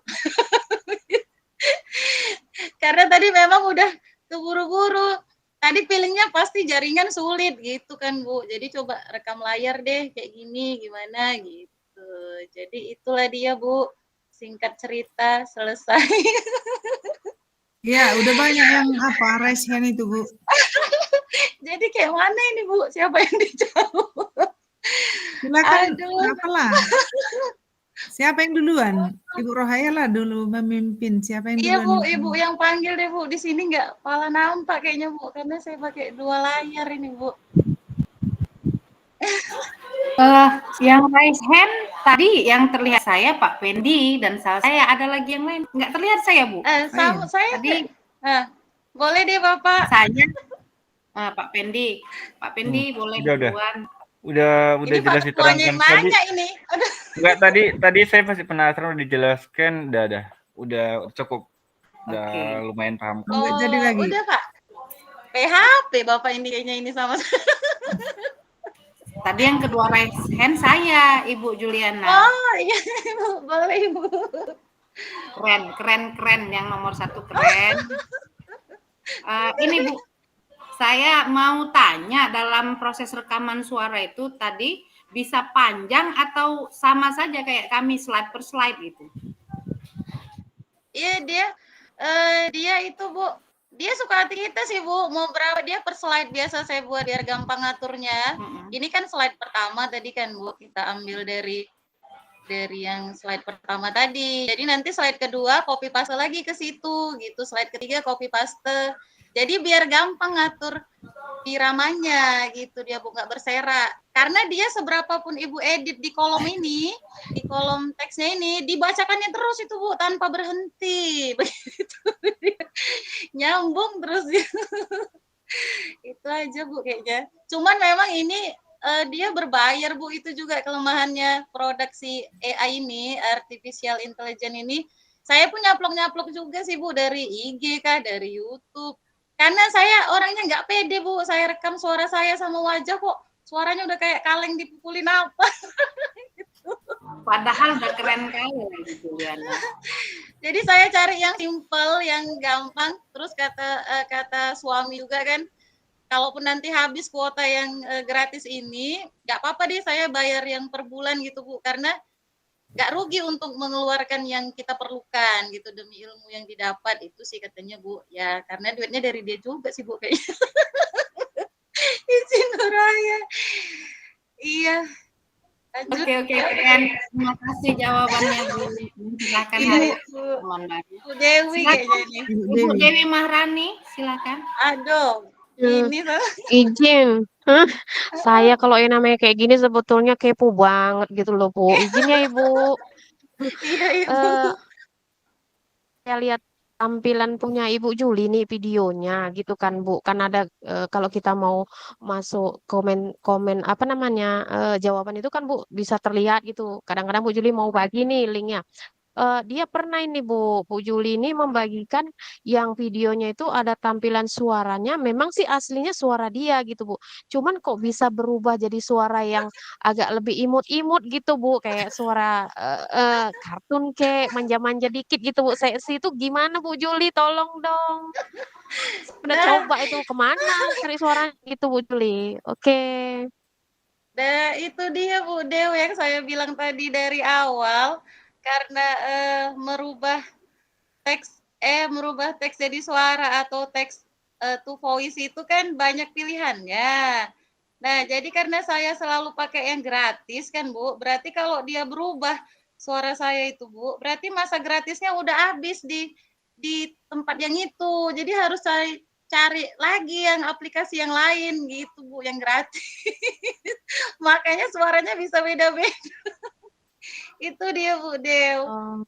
Karena tadi memang udah keburu-buru. Tadi feelingnya pasti jaringan sulit gitu kan, Bu. Jadi coba rekam layar deh kayak gini gimana gitu. Jadi itulah dia, Bu. Singkat cerita selesai. Ya, udah banyak yang apa raise hand itu, Bu. Jadi kayak mana ini, Bu? Siapa yang dijawab? Silakan, Aduh. apalah. Siapa yang duluan? Ibu Rohaya lah dulu memimpin. Siapa yang Iya, duluan? Bu, Ibu yang panggil deh, Bu. Di sini nggak pala nampak kayaknya, Bu, karena saya pakai 2 layar ini, Bu. Yang raise hand tadi yang terlihat saya Pak Pendi dan saya ada lagi yang lain. Nggak terlihat saya, Bu. Sama saya Tadi boleh deh, Bapak. saya Pak Pendi. Pak Pendi boleh duluan. Udah Ini jelas Pak Ketuanya diterangkan tadi. nanya ini. Enggak, tadi saya masih penasaran, udah dijelaskan, udah cukup. Udah lumayan paham. Nggak jadi lagi. Udah, Pak. PHP Bapak ini kayaknya ini sama saya. Tadi yang kedua raise hand saya, Ibu Juliana. Oh, iya, Ibu. Boleh, Ibu. Keren. Yang nomor 1 keren. Ini, Bu. Saya mau tanya, dalam proses rekaman suara itu tadi bisa panjang atau sama saja kayak kami slide per slide gitu? Iya, dia itu, Bu. Dia suka hati kita sih, Bu. Mau berapa dia per slide biasa saya buat biar gampang ngaturnya. Ini kan slide pertama tadi kan, Bu. Kita ambil dari yang slide pertama tadi. Jadi nanti slide kedua copy paste lagi ke situ gitu. Slide ketiga copy paste. Jadi biar gampang ngatur iramanya gitu, dia Bu, nggak berserak. Karena dia seberapapun Ibu edit di kolom ini, di kolom teksnya ini, dibacakannya terus itu, Bu, tanpa berhenti. Begitu. Nyambung terus. Itu aja, Bu, kayaknya. Cuman memang ini dia berbayar, Bu, itu juga kelemahannya produk si AI ini, artificial intelligence ini. Saya pun nyaplok-nyaplok juga sih Bu dari IG kah, dari YouTube. Karena saya orangnya nggak pede Bu, saya rekam suara saya sama wajah kok suaranya udah kayak kaleng dipukulin apa. Padahal udah keren kali gitu Juliana. Jadi saya cari yang simple, yang gampang. Terus kata suami juga kan, kalaupun nanti habis kuota yang gratis ini, nggak apa-apa deh saya bayar yang per bulan gitu Bu, karena nggak rugi untuk mengeluarkan yang kita perlukan gitu demi ilmu yang didapat itu sih katanya Bu. Ya karena duitnya dari dia juga sih Bu kayaknya. Izin Nuraya. Iya. Lanjut. Oke, keren. Terima kasih jawabannya Bu. Silakan Iya, Hari. Bu. Teman baru. Bu Dewi Silakan. kayaknya nih. Ibu Dewi Maharani, silakan. Aduh. Hmm, Ini izin. Hah? Saya kalau yang namanya kayak gini sebetulnya kepo banget gitu loh, Bu. Izin ya, Ibu. iya Ibu. Eh, saya lihat tampilan punya Ibu Juli nih videonya gitu kan Bu. Kan ada kalau kita mau masuk komen apa namanya jawaban itu kan Bu bisa terlihat gitu. Kadang-kadang Bu Juli mau bagi nih linknya. Dia pernah ini Bu Juli ini membagikan yang videonya itu ada tampilan suaranya, memang sih aslinya suara dia gitu Bu. Cuman kok bisa berubah jadi suara yang agak lebih imut-imut gitu Bu, kayak suara kartun kek, manja-manja dikit gitu Bu. Seksi itu gimana Bu Juli? Tolong dong. Udah Nah, coba itu kemana cari suaranya gitu Bu Juli. Oke. nah itu dia Bu Dew yang saya bilang tadi dari awal karena merubah teks jadi suara atau teks to voice itu kan banyak pilihannya. Nah, jadi karena saya selalu pakai yang gratis kan Bu, berarti kalau dia berubah suara saya itu Bu, berarti masa gratisnya udah habis di tempat yang itu. Jadi harus saya cari lagi yang aplikasi yang lain gitu Bu, yang gratis. Makanya suaranya bisa beda-beda. Itu dia Bu Dew. Oh,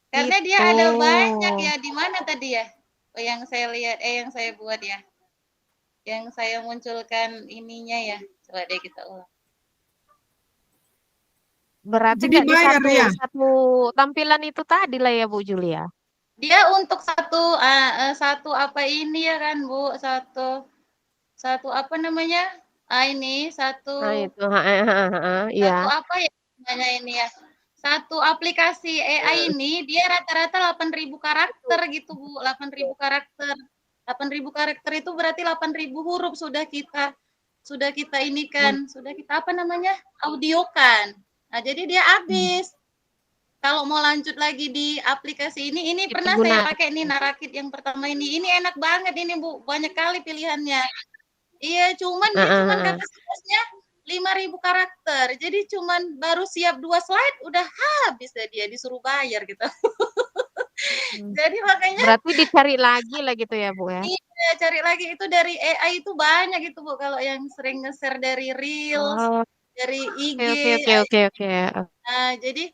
Karena dia gitu. ada banyak ya. Di mana tadi ya? Oh, yang saya lihat, yang saya buat ya. Yang saya munculkan ininya ya. Coba deh kita ulang. Berarti Jadi nggak di bayar ya? satu tampilan itu tadi lah ya Bu Julia. Dia untuk satu apa ini ya kan Bu? Satu apa namanya? Ini Nah satu itu, iya. apa ya namanya ini ya? Satu aplikasi AI ini dia rata-rata 8.000 karakter gitu Bu, 8.000 karakter. 8.000 karakter itu berarti 8.000 huruf sudah kita ini kan, sudah kita apa namanya? Audiokan. Nah, jadi dia habis. Kalau mau lanjut lagi di aplikasi ini Itu pernah saya guna. pakai nih Narakit yang pertama ini. Ini enak banget ini Bu, banyak kali pilihannya. Iya, cuman dia cuman kapasitasnya 5.000 karakter. Jadi cuman baru siap 2 slide udah habis deh dia disuruh bayar gitu. Jadi makanya Berarti dicari lagi lah gitu ya Bu ya. iya, cari lagi itu dari AI itu banyak gitu Bu kalau yang sering nge-share dari Reels, Oh, dari IG. oke. Nah, jadi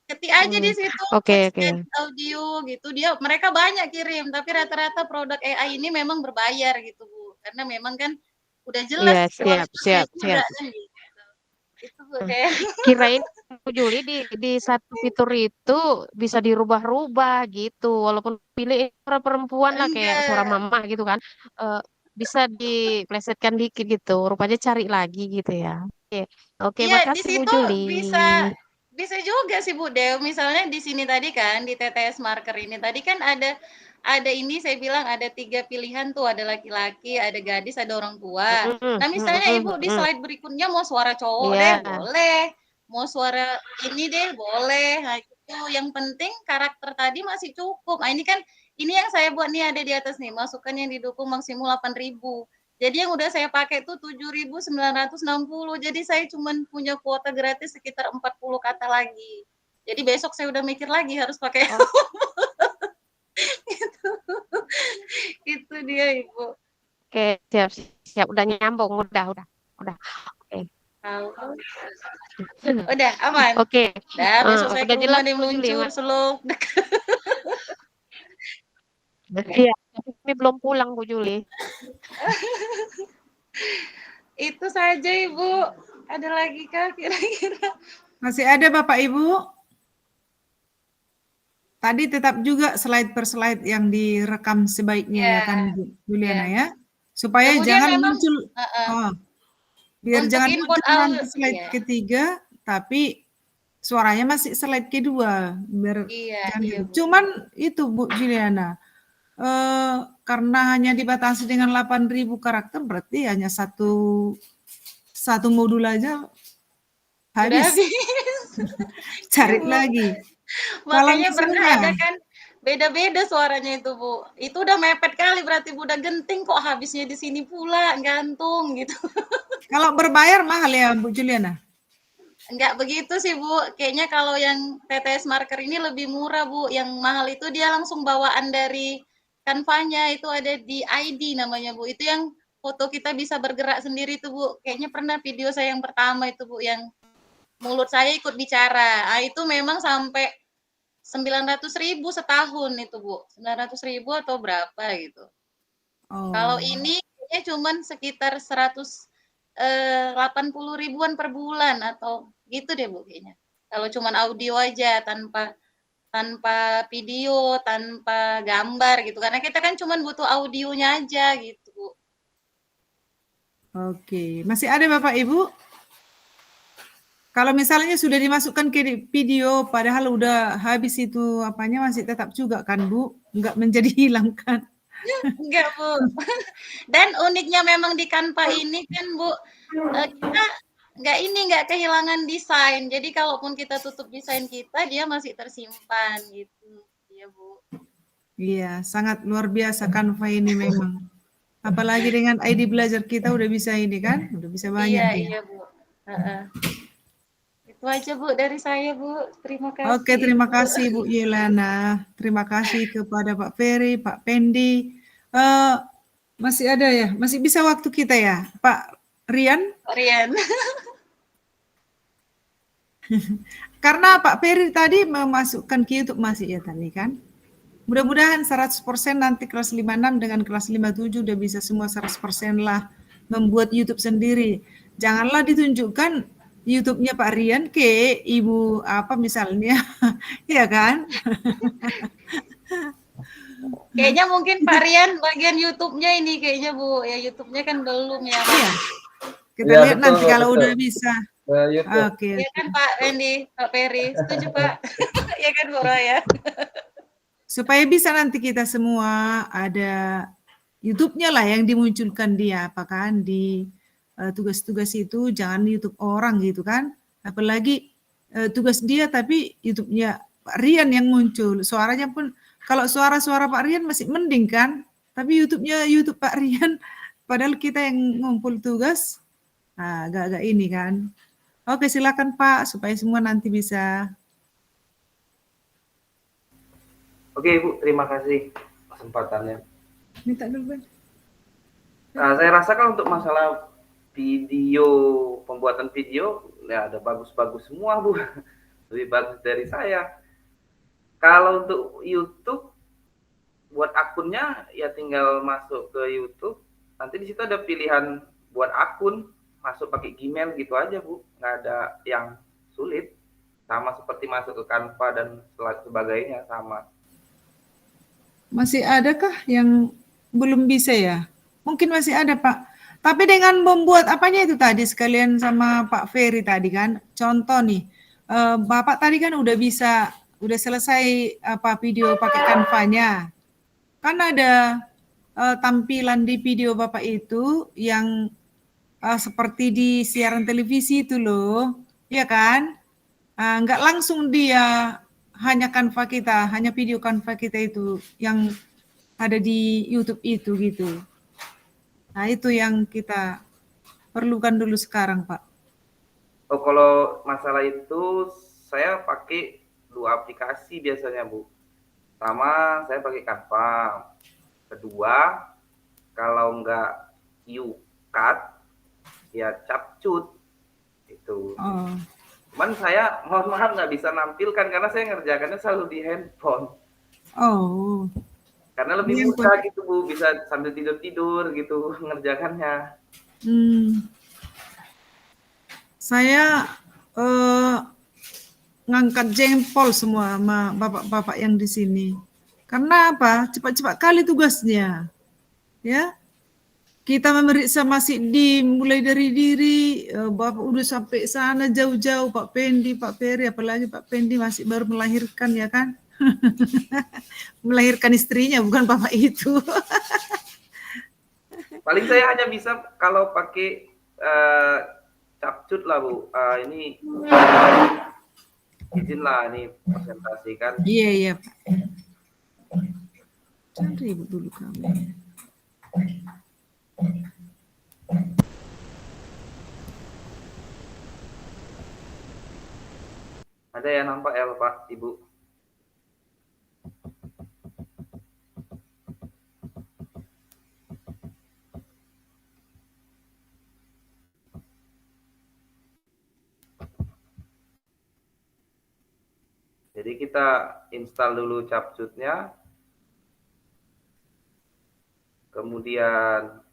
ketik aja di situ Oke. text audio gitu. Mereka banyak kirim, tapi rata-rata produk AI ini memang berbayar gitu, Bu. Karena memang kan udah jelas Iya, kualitasnya siap. juga kan gitu. Itu Bu kayak Kirain Bu Juli di satu fitur itu bisa dirubah-rubah gitu. Walaupun pilih suara perempuan lah kayak suara enggak. mama gitu kan. Eh, bisa diplesetkan dikit gitu. Rupanya cari lagi gitu ya. Oke, Iya, di makasih Bu situ Juli. bisa juga sih Bu Dew. Misalnya di sini tadi kan di TTS marker ini tadi kan ada ini saya bilang ada 3 pilihan tuh, ada laki-laki, ada gadis, ada orang tua. Nah, misalnya Ibu di slide berikutnya mau suara cowok deh, Iya. boleh. Mau suara ini deh, boleh. Nah, itu yang penting karakter tadi masih cukup. Nah, ini yang saya buat nih ada di atas nih, masukkan yang didukung maksimum 8.000. Jadi yang udah saya pakai tuh 7.960. Jadi saya cuma punya kuota gratis sekitar 40 kata lagi. Jadi besok saya udah mikir lagi harus pakai Oh. itu dia Ibu. Oke, siap. Udah nyambung, udah. Oke. Udah aman. Oke. Dah besok saya Udah ke jelas rumah deh Bu Juli. meluncur seluk. Iya, tapi kami belum pulang Bu Juli. Itu saja Ibu. Ada lagi kah kira-kira? Masih ada Bapak Ibu? tadi tetap juga slide per slide yang direkam sebaiknya ya Ya, kan Bu Juliana ya. ya. Supaya Kemudian jangan memang muncul oh, biar untuk jangan input muncul nanti slide iya, ketiga tapi suaranya masih slide kedua biar iya, jangan iya gitu. Bu. Cuman itu Bu Juliana karena hanya dibatasi dengan 8.000 karakter berarti hanya satu modul aja Udah habis. habis. Cari Iya, Bu. lagi. Kalau Makanya pernah misalnya ada kan beda-beda suaranya itu Bu. Itu udah mepet kali berarti Bu, udah genting kok habisnya di sini pula, gantung gitu. kalau berbayar mahal ya Bu Juliana. Enggak begitu sih Bu, kayaknya kalau yang TTS marker ini lebih murah Bu. Yang mahal itu dia langsung bawaan dari Canva-nya, itu ada di ID namanya Bu. Itu yang foto kita bisa bergerak sendiri tuh Bu. Kayaknya pernah video saya yang pertama itu Bu, yang mulut saya ikut bicara. Ah, itu memang sampai 900.000 setahun itu Bu. 900.000 atau berapa gitu. Kalau Oh. ini kayaknya cuman sekitar 80 ribuan per bulan atau gitu deh Bu kayaknya. Kalau cuman audio aja tanpa video, tanpa gambar gitu. Karena kita kan cuman butuh audionya aja gitu Bu. Oke, masih ada Bapak Ibu? Kalau misalnya sudah dimasukkan ke video padahal udah habis itu apanya masih tetap juga kan Bu? Enggak menjadi hilang kan? Enggak Bu. Dan uniknya memang di Canva ini kan Bu, kita nggak kehilangan desain. Jadi kalaupun kita tutup desain kita, dia masih tersimpan gitu. Iya Bu. Iya, sangat luar biasa Canva ini memang. Apalagi dengan ID belajar kita udah bisa ini kan? Udah bisa banyak Iya, dia. iya Bu. Itu aja Bu dari saya Bu. Terima kasih. Oke, terima Bu. kasih Bu Yelana. Terima kasih kepada Pak Ferry, Pak Pendi. Masih ada ya? Masih bisa waktu kita ya? Pak Rian? Rian. Karena Pak Ferry tadi memasukkan ke YouTube masih ya tadi kan? Mudah-mudahan 100% nanti kelas 56 dengan kelas 57 udah bisa semua 100% lah membuat YouTube sendiri. Janganlah ditunjukkan YouTube-nya Pak Rian ke Ibu apa misalnya, ya kan? Kayaknya mungkin Pak Rian bagian YouTube-nya ini kayaknya Bu. Ya YouTube-nya kan belum ya. Iya. Kita Iya, lihat betul, nanti Bu, kalau betul. udah bisa. YouTube. Oke. Iya kan Pak Randy, Pak Ferry. Setuju Pak? Iya kan Bu Roya? Supaya bisa nanti kita semua ada YouTube-nya lah yang dimunculkan dia, apa kan di tugas-tugas itu jangan YouTube orang gitu kan, apalagi tugas dia tapi YouTube-nya Pak Rian yang muncul, suaranya pun kalau suara-suara Pak Rian masih mending kan, tapi YouTube-nya YouTube Pak Rian, padahal kita yang ngumpul tugas, agak-agak ini kan. Oke silakan Pak, supaya semua nanti bisa. Oke Ibu, terima kasih kesempatannya. Minta dulu Ben. Saya rasakan untuk masalah video, pembuatan video, ya ada bagus-bagus semua Bu, lebih bagus dari saya. Kalau untuk YouTube, buat akunnya ya tinggal masuk ke YouTube, nanti di situ ada pilihan buat akun, masuk pakai Gmail gitu aja Bu, nggak ada yang sulit. Sama seperti masuk ke Canva dan sebagainya sama. Masih adakah yang belum bisa ya? Mungkin masih ada Pak. Tapi dengan membuat apanya itu tadi sekalian sama Pak Ferry tadi kan, contoh nih, Bapak tadi kan udah bisa, udah selesai apa video pakai Canva-nya. Kan ada tampilan di video Bapak itu yang seperti di siaran televisi itu loh, ya kan? Nggak langsung dia hanya Canva kita, hanya video Canva kita itu yang ada di YouTube itu gitu. Nah itu yang kita perlukan dulu sekarang Pak. Oh kalau masalah itu saya pakai 2 aplikasi biasanya Bu. Pertama saya pakai Canva. Kedua kalau nggak YouCut ya Capcut itu. Oh. Cuman saya mohon maaf nggak bisa nampilkan karena saya ngerjakannya selalu di handphone. Oh. Karena lebih mudah gitu Bu, bisa sambil tidur-tidur gitu ngerjakannya. Saya ngangkat jempol semua sama bapak-bapak yang di sini. Karena apa? Cepat-cepat kali tugasnya. Ya. Kita memeriksa masih mulai dari diri, Bapak udah sampai sana jauh-jauh, Pak Pendi, Pak Peri, apalagi Pak Pendi masih baru melahirkan ya kan? Melahirkan istrinya, bukan Bapak itu. Paling saya hanya bisa kalau pakai capcut lah Bu. Ini izin lah ini presentasi kan. Iya, iya Pak. Cari dulu kami. Ada yang nampak ya Bapak, Ibu? Jadi kita install dulu capcutnya, kemudian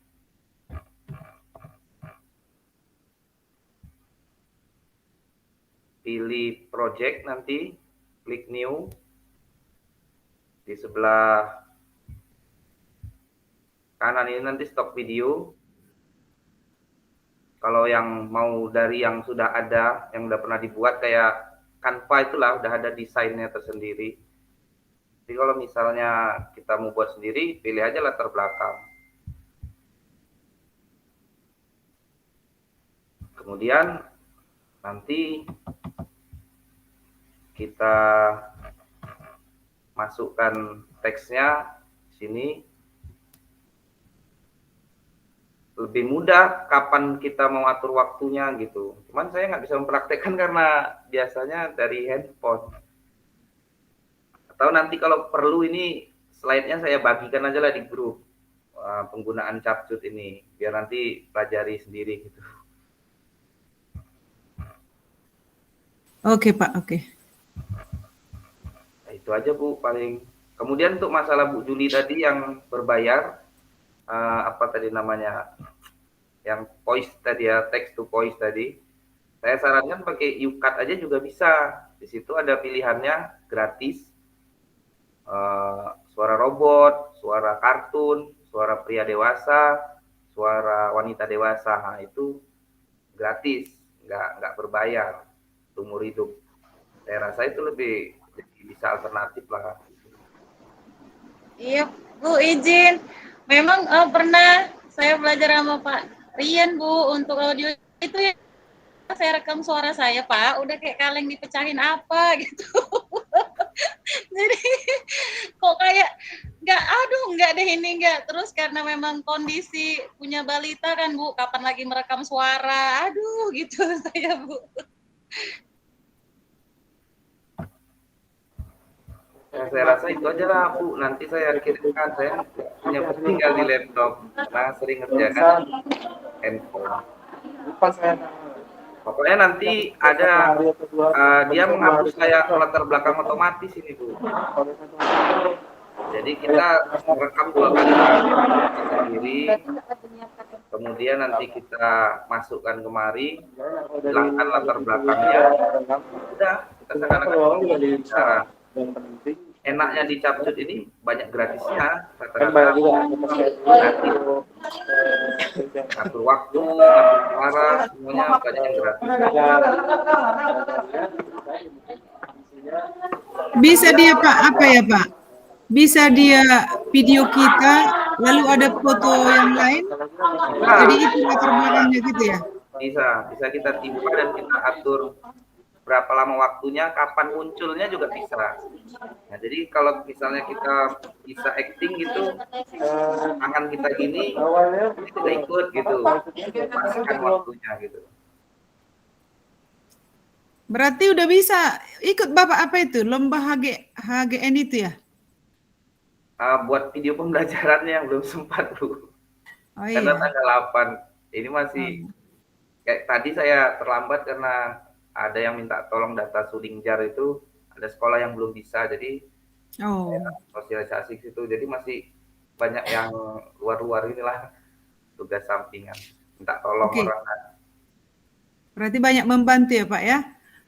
pilih project nanti, klik new, di sebelah kanan ini nanti stop video. Kalau yang mau dari yang sudah ada, yang udah pernah dibuat kayak Canva itulah udah ada desainnya tersendiri. Jadi kalau misalnya kita mau buat sendiri, pilih aja latar belakang. Kemudian nanti kita masukkan teksnya sini. Lebih mudah kapan kita mau atur waktunya gitu. Cuman saya nggak bisa mempraktekkan karena biasanya dari handphone. Atau nanti kalau perlu ini slide-nya saya bagikan aja lah di grup penggunaan capcut ini, biar nanti pelajari sendiri gitu. Oke Pak, oke. Nah, itu aja Bu paling. Kemudian untuk masalah Bu Juli tadi yang berbayar, apa tadi namanya, yang voice tadi ya, text to voice tadi, saya sarankan pakai YouCut aja juga bisa. Di situ ada pilihannya gratis, suara robot, suara kartun, suara pria dewasa, suara wanita dewasa. Nah, itu gratis, nggak berbayar seumur hidup. Saya rasa itu lebih bisa alternatif lah. Iya, Bu, izin. Memang pernah saya belajar sama Pak Rian, Bu, untuk audio itu ya saya rekam suara saya, Pak. Udah kayak kaleng dipecahin apa gitu. Jadi kok kayak nggak deh ini nggak. Terus karena memang kondisi punya balita kan, Bu, kapan lagi merekam suara, aduh gitu saya, Bu. Ya, saya rasa itu aja lah Bu, nanti saya kirimkan, saya punya tinggal di laptop, nah sering ngerjakan handphone. Pokoknya nanti ada dia menghapus kayak latar belakang otomatis ini Bu. Jadi kita merekam 2 kali sendiri, kemudian nanti kita masukkan kemari, hilangkan latar belakangnya, udah kita seakan-akan bicara. Enaknya di capcut ini banyak gratisnya, rata-rata gratis. Atur waktu, atur suara, semuanya banyak yang gratis. Bisa dia Pak, apa ya Pak? Bisa dia video kita, lalu ada foto yang lain? Jadi itu latar belakangnya gitu ya? Bisa kita timpa dan kita atur berapa lama waktunya, kapan munculnya juga bisa. Nah, jadi kalau misalnya kita bisa acting gitu, tangan kita gini, kita ikut gitu, pastikan waktunya gitu. Berarti udah bisa ikut Bapak apa itu? Lomba HGN itu ya? Buat video pembelajarannya yang belum sempat Bu. Oh, Karena iya. tanggal 8, ini masih kayak tadi saya terlambat karena ada yang minta tolong data Sudingjar itu, ada sekolah yang belum bisa, jadi sosialisasi situ, jadi masih banyak yang luar-luar inilah tugas sampingan, minta tolong orang. Berarti banyak membantu ya Pak ya.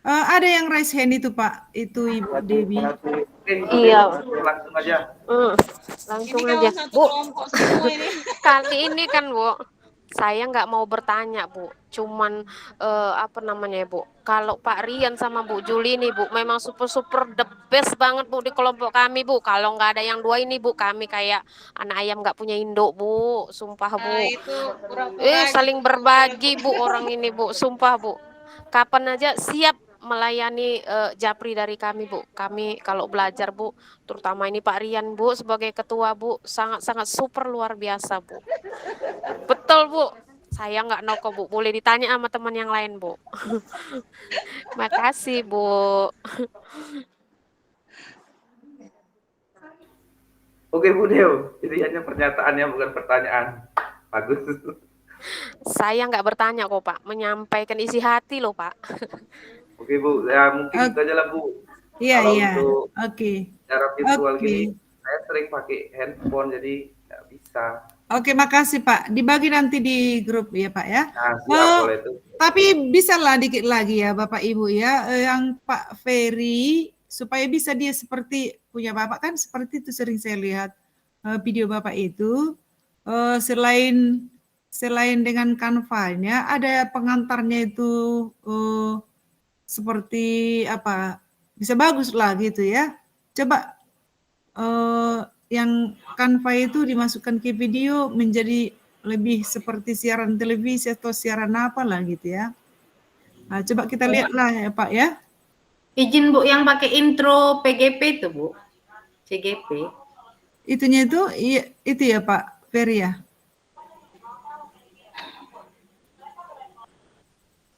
Ada yang raise hand itu Pak, itu Ibu Dewi. Iya. Langsung aja. Langsung Ini aja, kawan satu Bu. kelompok semua ini. Kali ini kan, Bu, saya nggak mau bertanya, Bu. Cuman apa namanya, Bu? Kalau Pak Rian sama Bu Juli ini, Bu, memang super the best banget, Bu, di kelompok kami, Bu. Kalau nggak ada yang dua ini, Bu, kami kayak anak ayam nggak punya induk, Bu. Sumpah, Bu. Nah, itu pura-pura Saling gitu, berbagi, Bu, pura-pura. orang ini, Bu. Sumpah, Bu. Kapan aja siap melayani Japri dari kami, Bu. Kami kalau belajar, Bu, terutama ini Pak Rian, Bu, sebagai ketua, Bu, sangat-sangat super luar biasa, Bu. Betul, Bu. Saya nggak noko, Bu. Boleh ditanya sama teman yang lain, Bu. Makasih, Bu. Oke Bu Deo, jadi hanya pernyataannya bukan pertanyaan. Bagus. Saya nggak bertanya kok, Pak. Menyampaikan isi hati loh, Pak. Oke Bu, ya mungkin itu aja lah Bu. Iya, Kalau iya. untuk Oke. secara virtual Oke. gini, saya sering pakai handphone jadi nggak bisa. Oke, makasih Pak. Dibagi nanti di grup ya Pak ya. Nah, siap boleh itu. Tapi bisa lah dikit lagi ya Bapak Ibu ya, yang Pak Ferry supaya bisa dia seperti punya Bapak kan seperti itu sering saya lihat video Bapak itu selain dengan Canva-nya ada pengantarnya itu seperti apa bisa bagus lah gitu ya. Coba yang Canva itu dimasukkan ke video menjadi lebih seperti siaran televisi atau siaran apa lah gitu ya. Nah, coba kita lihatlah ya Pak ya. Izin Bu yang pakai intro PGP itu Bu, CGP. Itunya itu itu ya Pak Ferry ya.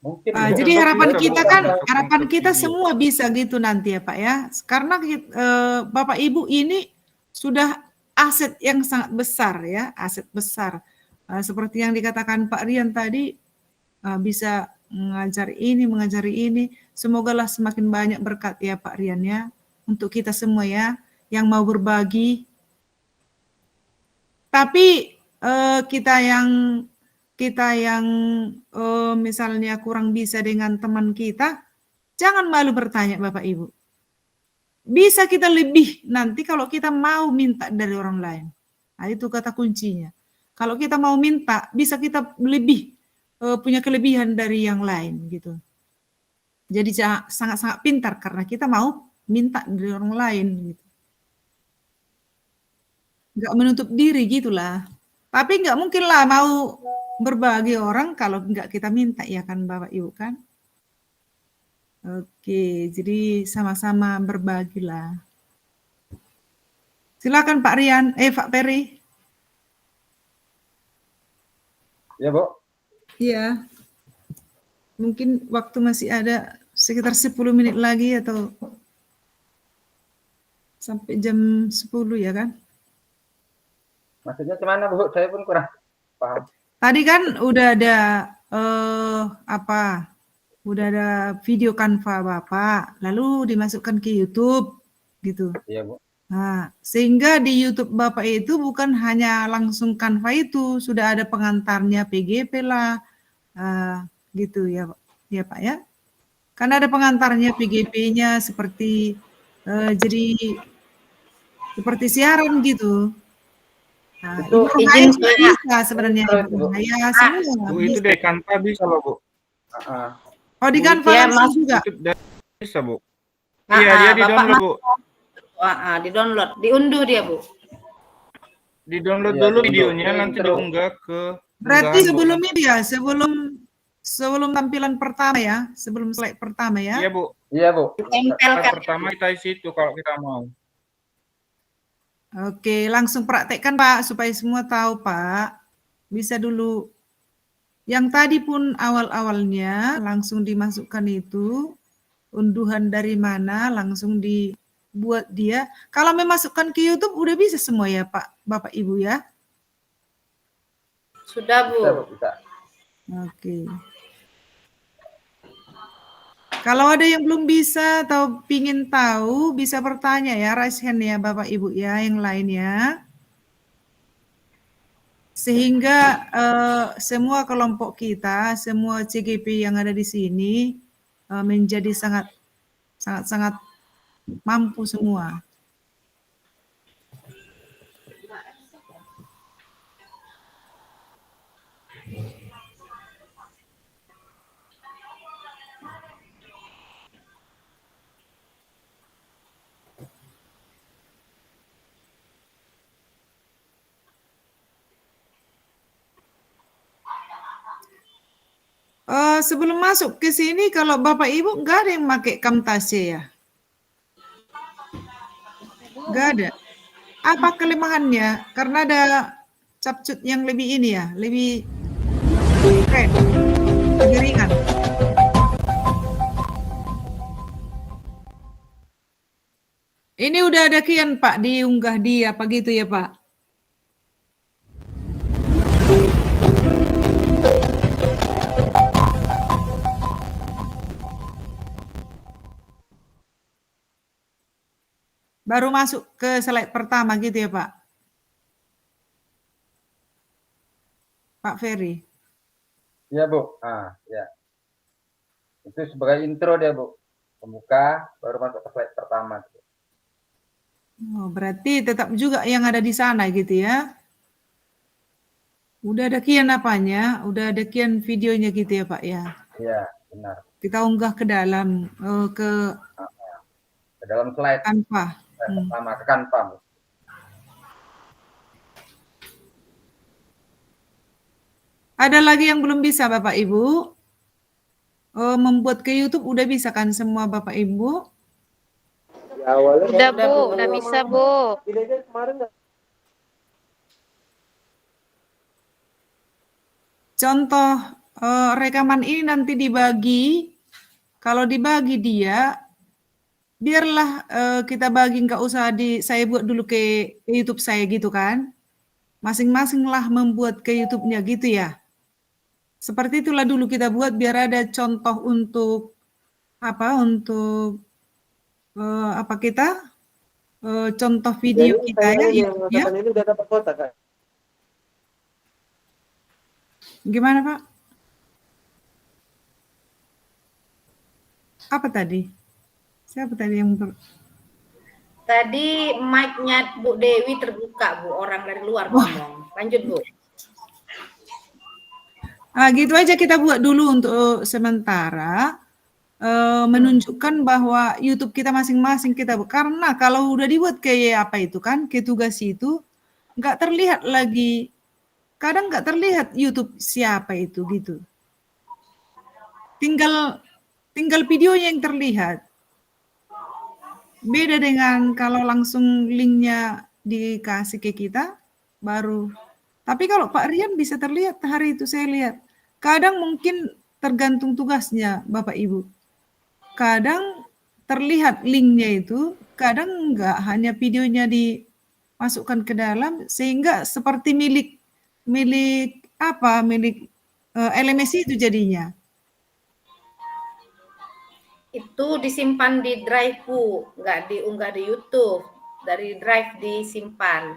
Mungkin Jadi harapan kita kan, harapan kita video. semua bisa gitu nanti ya Pak ya. Karena Bapak Ibu ini sudah aset yang sangat besar ya, aset besar. Seperti yang dikatakan Pak Rian tadi, bisa mengajari ini. Semogalah semakin banyak berkat ya Pak Rian ya, untuk kita semua ya, yang mau berbagi. Tapi kita yang misalnya kurang bisa dengan teman kita, jangan malu bertanya Bapak Ibu. Bisa kita lebih nanti kalau kita mau minta dari orang lain. Nah, itu kata kuncinya. Kalau kita mau minta, bisa kita lebih punya kelebihan dari yang lain gitu. Jadi sangat-sangat pintar karena kita mau minta dari orang lain gitu. Nggak menutup diri gitulah. Tapi nggak mungkin lah mau berbagi orang kalau nggak kita minta ya kan Bapak Ibu kan. Oke, jadi sama-sama berbagilah. Silakan Pak Rian, Pak Ferry. Ya Bu. Iya. Mungkin waktu masih ada sekitar 10 menit lagi atau sampai jam 10 ya kan? Maksudnya gimana Bu? Saya pun kurang paham. Tadi kan udah ada udah ada video Canva Bapak, lalu dimasukkan ke YouTube gitu. Iya Bu. Nah, sehingga di YouTube Bapak itu bukan hanya langsung Canva itu, sudah ada pengantarnya PGP lah, gitu ya Pak ya. Karena ada pengantarnya PGP-nya seperti jadi seperti siaran gitu. Nah, Itu izin bisa sebenarnya saya semua. Bu, itu dari Canva bisa loh Bu. Oh di Canva Ya, langsung juga. Itu bisa Bu. Iya dia di download Bu. Di download, diunduh dia Bu. Di download Iya, dulu diunduh. videonya nanti diunggah ke. Berarti unggahan, Bu. sebelum ini ya, sebelum tampilan pertama ya, sebelum slide pertama ya. Iya Bu. Iya Bu. Ditempelkan. Pertama kita isi itu kalau kita mau. Oke, langsung praktekkan Pak supaya semua tahu Pak. Bisa dulu. Yang tadi pun awal-awalnya langsung dimasukkan itu unduhan dari mana langsung dibuat dia. Kalau memasukkan ke YouTube udah bisa semua ya Pak, Bapak Ibu ya. Sudah Bu. Bisa Bu, bisa. Oke. Kalau ada yang belum bisa atau pingin tahu, bisa bertanya ya, raise hand ya Bapak Ibu ya, yang lainnya. Sehingga semua kelompok kita, semua CGP yang ada di sini, menjadi sangat mampu semua. Sebelum masuk ke sini, kalau Bapak Ibu nggak ada yang pakai Camtasia ya? Nggak ada. Apa kelemahannya? Karena ada capcut yang lebih ini ya, lebih keren, lebih ringan. Ini udah ada kian Pak diunggah dia, apa gitu ya Pak? Baru masuk ke slide pertama gitu ya Pak? Pak Ferry. Iya Bu, ya. Itu sebagai intro dia Bu, pembuka baru masuk ke slide pertama. Oh, berarti tetap juga yang ada di sana gitu ya? Udah ada kian apanya? Udah ada kian videonya gitu ya Pak ya? Iya, benar. Kita unggah ke dalam ke dalam slide Canva. Pertama ke Canva. Ada lagi yang belum bisa Bapak Ibu? Membuat ke YouTube udah bisa kan semua Bapak Ibu? Ya, awalnya Udah Bu, udah bisa Bu. Contoh rekaman ini nanti dibagi, kalau dibagi dia, biarlah kita bagi, nggak usah saya buat dulu ke YouTube saya gitu kan. Masing-masing lah membuat ke YouTube-nya gitu ya. Seperti itulah dulu kita buat biar ada contoh untuk apa kita contoh video kita ya. Ini udah dapat kota kan? Gimana Pak? Apa tadi? Siapa tadi yang Tadi mic-nya Bu Dewi terbuka, Bu. Orang dari luar ngomong. Lanjut, Bu. Gitu aja kita buat dulu untuk sementara. Menunjukkan bahwa YouTube kita masing-masing kita. Karena kalau udah dibuat kayak apa itu kan, ke tugas itu, nggak terlihat lagi. Kadang nggak terlihat YouTube siapa itu gitu. Tinggal videonya yang terlihat. Beda dengan kalau langsung linknya dikasih ke kita, baru. Tapi kalau Pak Rian bisa terlihat hari itu saya lihat. Kadang mungkin tergantung tugasnya Bapak Ibu. Kadang terlihat linknya itu, kadang enggak, hanya videonya dimasukkan ke dalam, sehingga seperti milik LMS itu jadinya. Itu disimpan di drive, Bu, nggak diunggah di YouTube. Dari drive disimpan.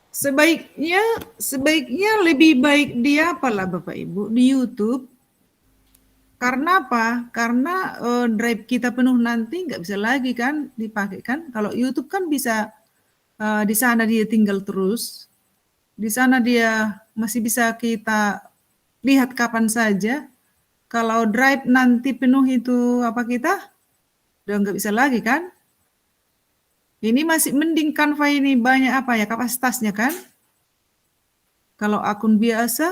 Sebaiknya lebih baik dia apalah Bapak Ibu di YouTube. Karena apa? Karena drive kita penuh nanti nggak bisa lagi kan dipakai kan. Kalau YouTube kan bisa di sana dia tinggal terus. Di sana dia masih bisa kita lihat kapan saja. Kalau drive nanti penuh itu apa kita? Udah nggak bisa lagi kan? Ini masih mending Canva ini banyak apa ya kapasitasnya kan? Kalau akun biasa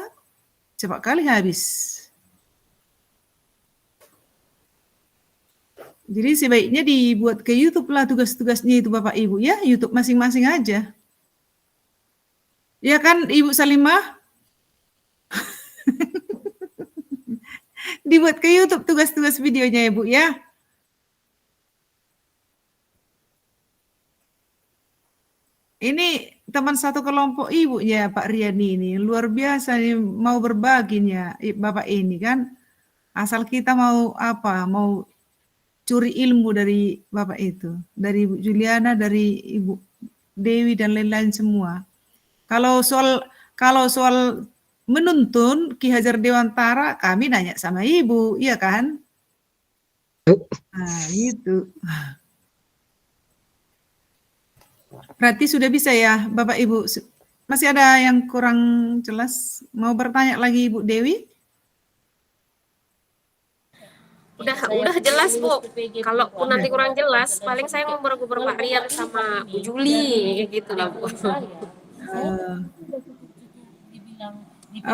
cepat kali habis. Jadi sebaiknya dibuat ke YouTube lah tugas-tugasnya itu Bapak Ibu ya, YouTube masing-masing aja. Ya kan Ibu Salimah? Dibuat ke YouTube tugas-tugas videonya ya Bu ya. Ini teman satu kelompok Ibu ya Pak Riani ini, luar biasa nih mau berbaginya Bapak ini kan. Asal kita mau mau curi ilmu dari Bapak itu, dari Ibu Juliana, dari Ibu Dewi dan lain-lain semua. Kalau soal menuntun Ki Hajar Dewantara, kami nanya sama Ibu, iya kan? Nah, gitu. Berarti sudah bisa ya, Bapak Ibu. Masih ada yang kurang jelas? Mau bertanya lagi Ibu Dewi? Udah jelas Bu. Kalaupun nanti kurang jelas, paling saya ngobrol-ngobrol Pak Rian sama Bu Juli gitu lah Bu.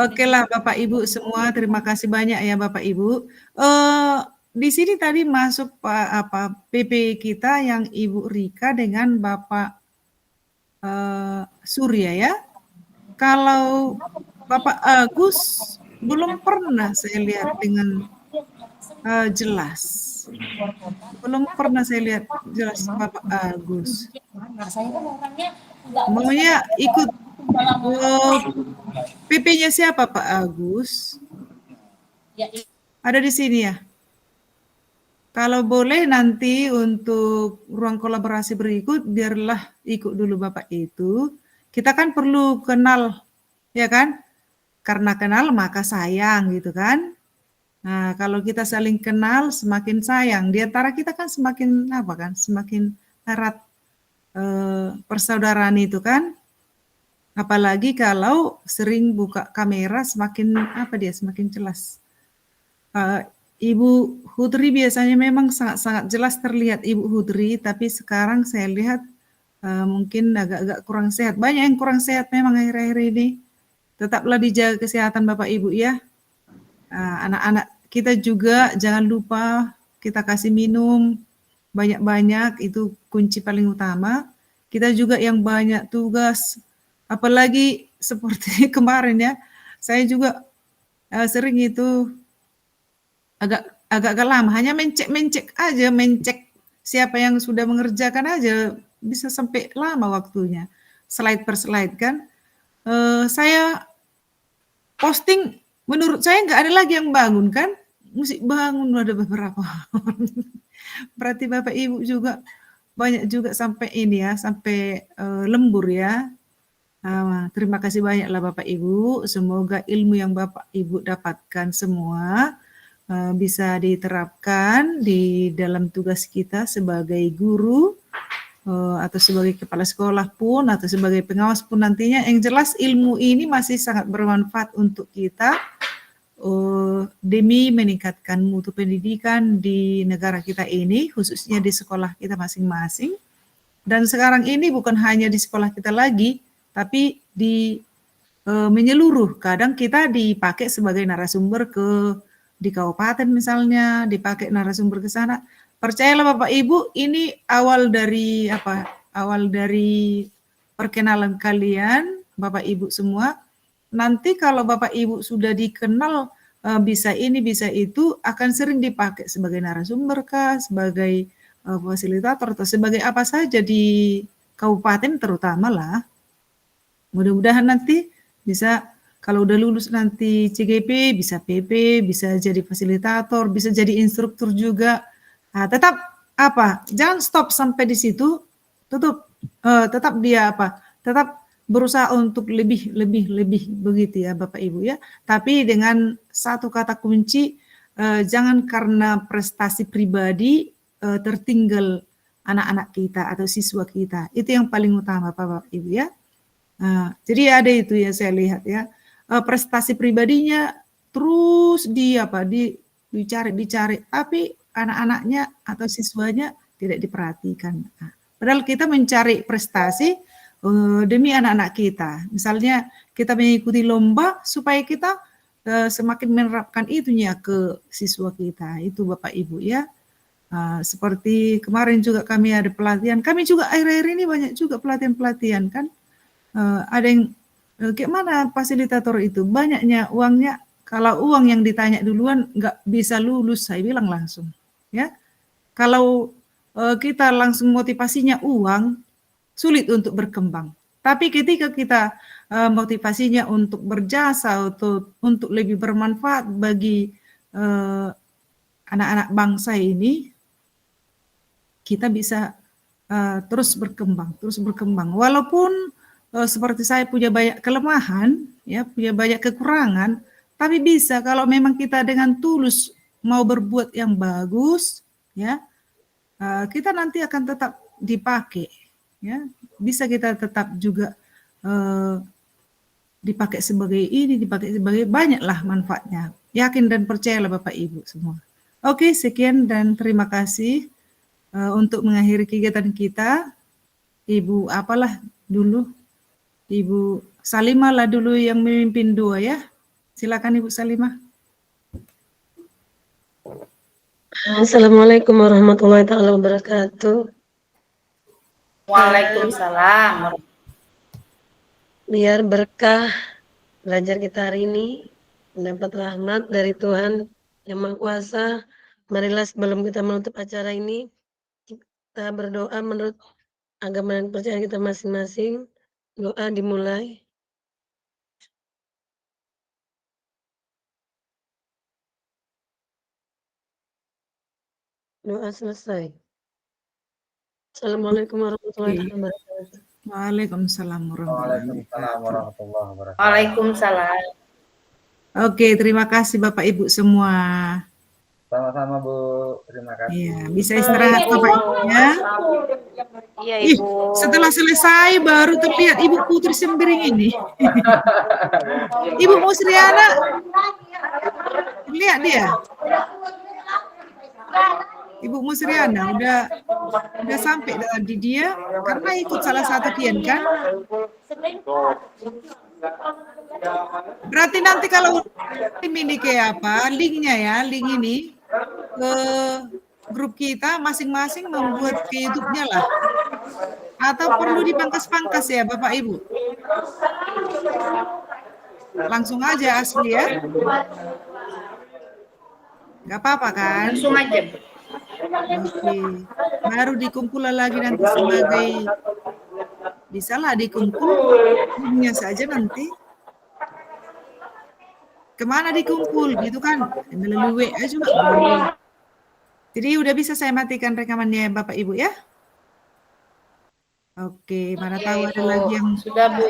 Oke lah Bapak Ibu semua, terima kasih banyak ya Bapak Ibu. Di sini tadi masuk PP kita yang Ibu Rika dengan Bapak Surya ya. Kalau Bapak Agus belum pernah saya lihat dengan jelas. Belum pernah saya lihat jelas Bapak Agus. Maunya ikut PP-nya siapa Pak Agus? Ada di sini ya? Kalau boleh nanti untuk ruang kolaborasi berikut, biarlah ikut dulu Bapak itu. Kita kan perlu kenal, ya kan? Karena kenal maka sayang gitu kan? Nah, kalau kita saling kenal semakin sayang. Di antara kita kan semakin apa kan? Semakin erat persaudaraan itu kan? Apalagi kalau sering buka kamera semakin semakin jelas. Ibu Hudri biasanya memang sangat-sangat jelas terlihat Ibu Hudri, tapi sekarang saya lihat mungkin agak-agak kurang sehat. Banyak yang kurang sehat memang akhir-akhir ini. Tetaplah dijaga kesehatan Bapak Ibu ya. Anak-anak kita juga jangan lupa kita kasih minum banyak-banyak, itu kunci paling utama. Kita juga yang banyak tugas, apalagi seperti kemarin ya, saya juga sering itu agak lama, hanya mencek aja, mencek siapa yang sudah mengerjakan aja, bisa sampai lama waktunya, slide per slide kan. Saya posting, menurut saya nggak ada lagi yang bangun kan, mesti bangun ada beberapa. Berarti Bapak Ibu juga banyak juga sampai ini ya, sampai lembur ya. Terima kasih banyaklah Bapak Ibu, semoga ilmu yang Bapak Ibu dapatkan semua bisa diterapkan di dalam tugas kita sebagai guru atau sebagai kepala sekolah pun atau sebagai pengawas pun nantinya. Yang jelas ilmu ini masih sangat bermanfaat untuk kita demi meningkatkan mutu pendidikan di negara kita ini, khususnya di sekolah kita masing-masing. Dan sekarang ini bukan hanya di sekolah kita lagi, tapi di menyeluruh. Kadang kita dipakai sebagai narasumber di kabupaten misalnya, dipakai narasumber ke sana. Percayalah Bapak Ibu, ini awal dari awal dari perkenalan kalian Bapak Ibu semua. Nanti kalau Bapak Ibu sudah dikenal bisa ini bisa itu, akan sering dipakai sebagai narasumber kah, sebagai fasilitator atau sebagai apa saja di kabupaten terutama lah. Mudah-mudahan nanti bisa, kalau udah lulus nanti CGP, bisa PP, bisa jadi fasilitator, bisa jadi instruktur juga. Nah, tetap jangan stop sampai di situ, tetap dia tetap berusaha untuk lebih begitu ya Bapak Ibu ya. Tapi dengan satu kata kunci, jangan karena prestasi pribadi tertinggal anak-anak kita atau siswa kita. Itu yang paling utama Bapak Ibu ya. Jadi ada itu ya saya lihat ya, prestasi pribadinya terus dicari, tapi anak-anaknya atau siswanya tidak diperhatikan. Padahal kita mencari prestasi demi anak-anak kita. Misalnya kita mengikuti lomba supaya kita semakin menerapkan itunya ke siswa kita. Itu Bapak Ibu ya. Seperti kemarin juga kami ada pelatihan. Kami juga akhir-akhir ini banyak juga pelatihan-pelatihan kan. Ada yang kayak mana fasilitator itu, banyaknya uangnya. Kalau uang yang ditanya duluan nggak bisa lulus, saya bilang langsung ya. Kalau kita langsung motivasinya uang, sulit untuk berkembang. Tapi ketika kita motivasinya untuk berjasa atau untuk lebih bermanfaat bagi anak-anak bangsa ini, kita bisa terus berkembang. Walaupun seperti saya punya banyak kelemahan, ya punya banyak kekurangan, tapi bisa kalau memang kita dengan tulus mau berbuat yang bagus, ya kita nanti akan tetap dipakai, ya bisa kita tetap juga dipakai sebagai ini, dipakai sebagai banyaklah manfaatnya. Yakin dan percayalah Bapak Ibu semua. Oke, sekian dan terima kasih untuk mengakhiri kegiatan kita. Ibu apalah dulu, Ibu Salimah lah dulu yang memimpin doa ya. Silakan Ibu Salimah. Assalamualaikum warahmatullahi taala wabarakatuh. Waalaikumsalam. Biar berkah belajar kita hari ini, mendapat rahmat dari Tuhan Yang Maha Kuasa. Marilah sebelum kita menutup acara ini, kita berdoa menurut agama dan kepercayaan kita masing-masing. Doa dimulai. Doa selesai. Assalamualaikum warahmatullahi wabarakatuh. Waalaikumsalam warahmatullahi wabarakatuh. Waalaikumsalam. Oke, terima kasih Bapak Ibu semua. Sama-sama Bu, terima kasih. Iya, bisa istirahat Bapak Ibu ya. Iya Ih, Ibu. setelah selesai baru terlihat Ibu Putri Sembiring ini. Ibu Musriana, lihat dia. Ibu Musriana udah sampai tadi dia karena ikut salah satu kian kan. Berarti nanti kalau ini kayak apa linknya ya, link ini ke grup kita masing-masing membuat ke YouTube-nya lah. Atau perlu dipangkas-pangkas ya Bapak Ibu? Langsung aja asli ya. Nggak apa-apa kan? Langsung aja. Oke. Baru dikumpul lagi nanti sebagai bisalah dikumpul linknya saja nanti. Kemana dikumpul gitu kan? Melalui WA juga boleh. Jadi udah bisa saya matikan rekamannya Bapak Ibu ya? Oke, mana tahu ada lagi yang Sudah Bu.